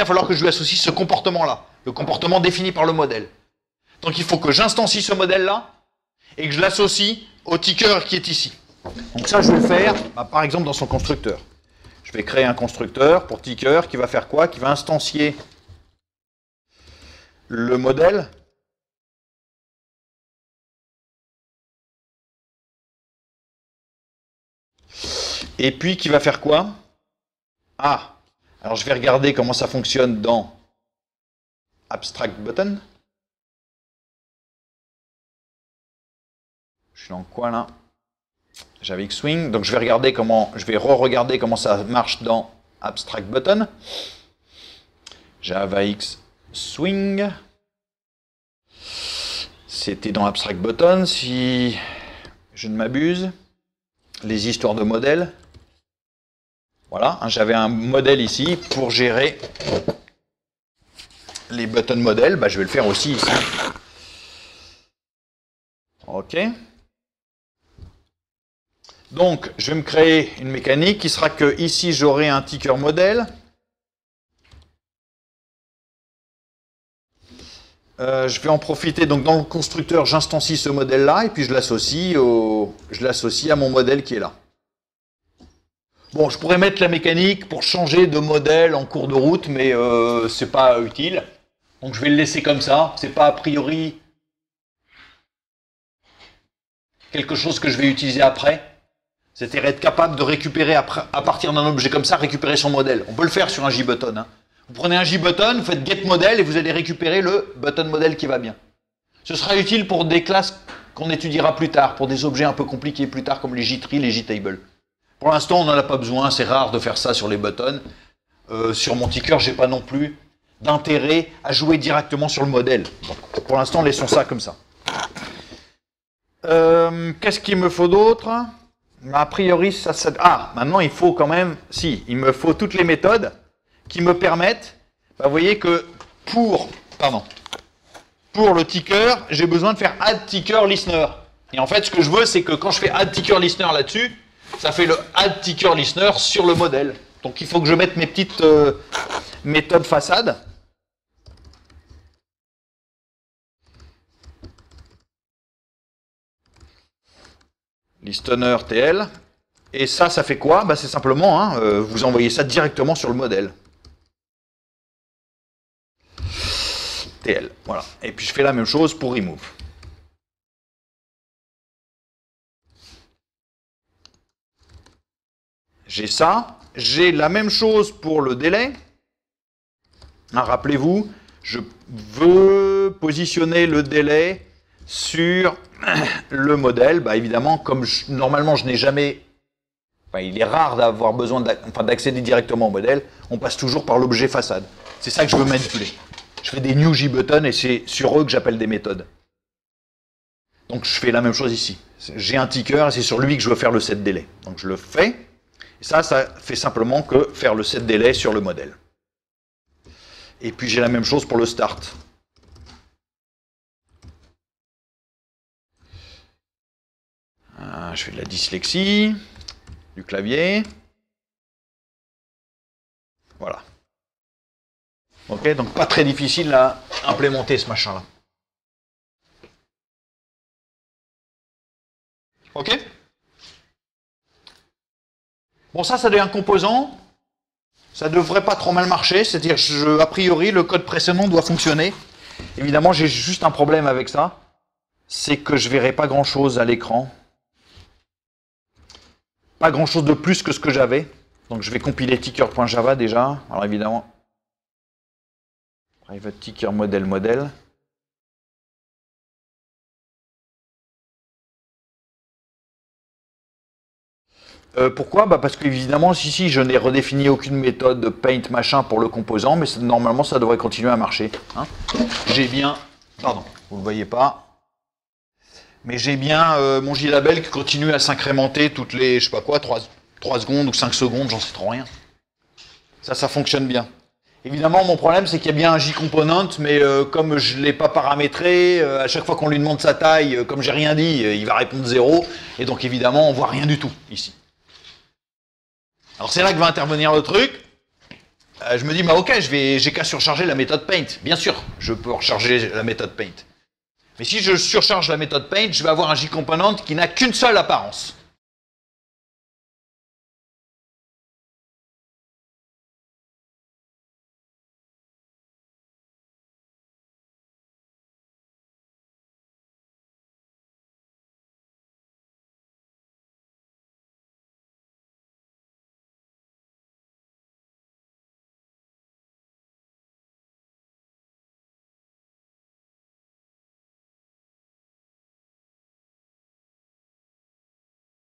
[SPEAKER 1] falloir que je lui associe ce comportement-là. Le comportement défini par le modèle. Donc il faut que j'instancie ce modèle-là et que je l'associe au ticker qui est ici. Donc ça, je vais le faire, par exemple, dans son constructeur. Je vais créer un constructeur pour ticker qui va faire quoi? Qui va instancier le modèle. Et puis qui va faire quoi? Alors je vais regarder comment ça fonctionne dans AbstractButton. Je suis dans quoi là? Java Swing. Donc je vais re-regarder comment ça marche dans AbstractButton. Java Swing. C'était dans AbstractButton, si je ne m'abuse. Les histoires de modèles. Voilà, j'avais un modèle ici pour gérer les button modèles. Je vais le faire aussi ici. Ok. Donc, je vais me créer une mécanique qui sera que ici, j'aurai un ticker modèle. Je vais en profiter, donc dans le constructeur, j'instancie ce modèle-là, et puis je l'associe à mon modèle qui est là. Bon, je pourrais mettre la mécanique pour changer de modèle en cours de route, mais c'est pas utile. Donc je vais le laisser comme ça. C'est pas a priori quelque chose que je vais utiliser après. C'est-à-dire être capable de récupérer, à partir d'un objet comme ça, récupérer son modèle. On peut le faire sur un JButton. Hein. Vous prenez un JButton, vous faites getModel et vous allez récupérer le button model qui va bien. Ce sera utile pour des classes qu'on étudiera plus tard, pour des objets un peu compliqués plus tard, comme les JTree, les JTable. Pour l'instant, on n'en a pas besoin, c'est rare de faire ça sur les buttons. Sur mon ticker, j'ai pas non plus d'intérêt à jouer directement sur le modèle. Donc, pour l'instant, laissons ça comme ça. Qu'est-ce qu'il me faut d'autre? A priori, ça... maintenant, il faut quand même... il me faut toutes les méthodes qui me permettent... vous voyez que pour le ticker, j'ai besoin de faire add ticker listener. Et en fait, ce que je veux, c'est que quand je fais add ticker listener là-dessus, ça fait le add ticker listener sur le modèle. Donc il faut que je mette mes petites méthodes façade. Listener TL. Et ça fait quoi? C'est simplement, vous envoyez ça directement sur le modèle. TL, voilà. Et puis je fais la même chose pour remove. J'ai ça. J'ai la même chose pour le délai. Rappelez-vous, je veux positionner le délai sur le modèle. Évidemment, comme normalement je n'ai jamais... il est rare d'avoir besoin d'accéder directement au modèle, on passe toujours par l'objet façade. C'est ça que je veux manipuler. Je fais des new JButton et c'est sur eux que j'appelle des méthodes. Donc je fais la même chose ici. J'ai un ticker et c'est sur lui que je veux faire le set délai. Donc je le fais. Et ça fait simplement que faire le set délai sur le modèle. Et puis j'ai la même chose pour le start. Je fais de la dyslexie, du clavier. Voilà. Ok, donc pas très difficile à implémenter ce machin-là. Ok? Bon, ça devient un composant. Ça devrait pas trop mal marcher. C'est-à-dire, a priori, le code précédent doit fonctionner. Évidemment, j'ai juste un problème avec ça. C'est que je verrai pas grand-chose à l'écran. pas grand chose de plus que ce que j'avais. Donc je vais compiler ticker.java déjà. Alors évidemment, private ticker modèle. Pourquoi? Bah parce qu'évidemment, si je n'ai redéfini aucune méthode paint machin pour le composant, mais normalement ça devrait continuer à marcher. Hein. J'ai bien, pardon, vous ne le voyez pas, mais j'ai bien mon JLabel qui continue à s'incrémenter toutes les, je sais pas quoi, 3 secondes ou 5 secondes, j'en sais trop rien. Ça fonctionne bien. Évidemment, mon problème, c'est qu'il y a bien un JComponent, mais comme je ne l'ai pas paramétré, à chaque fois qu'on lui demande sa taille, comme j'ai rien dit, il va répondre 0, et donc évidemment, on voit rien du tout ici. Alors c'est là que va intervenir le truc. Je me dis, bah ok, j'ai qu'à surcharger la méthode paint. Bien sûr, je peux recharger la méthode paint. Mais si je surcharge la méthode paint, je vais avoir un JComponent qui n'a qu'une seule apparence.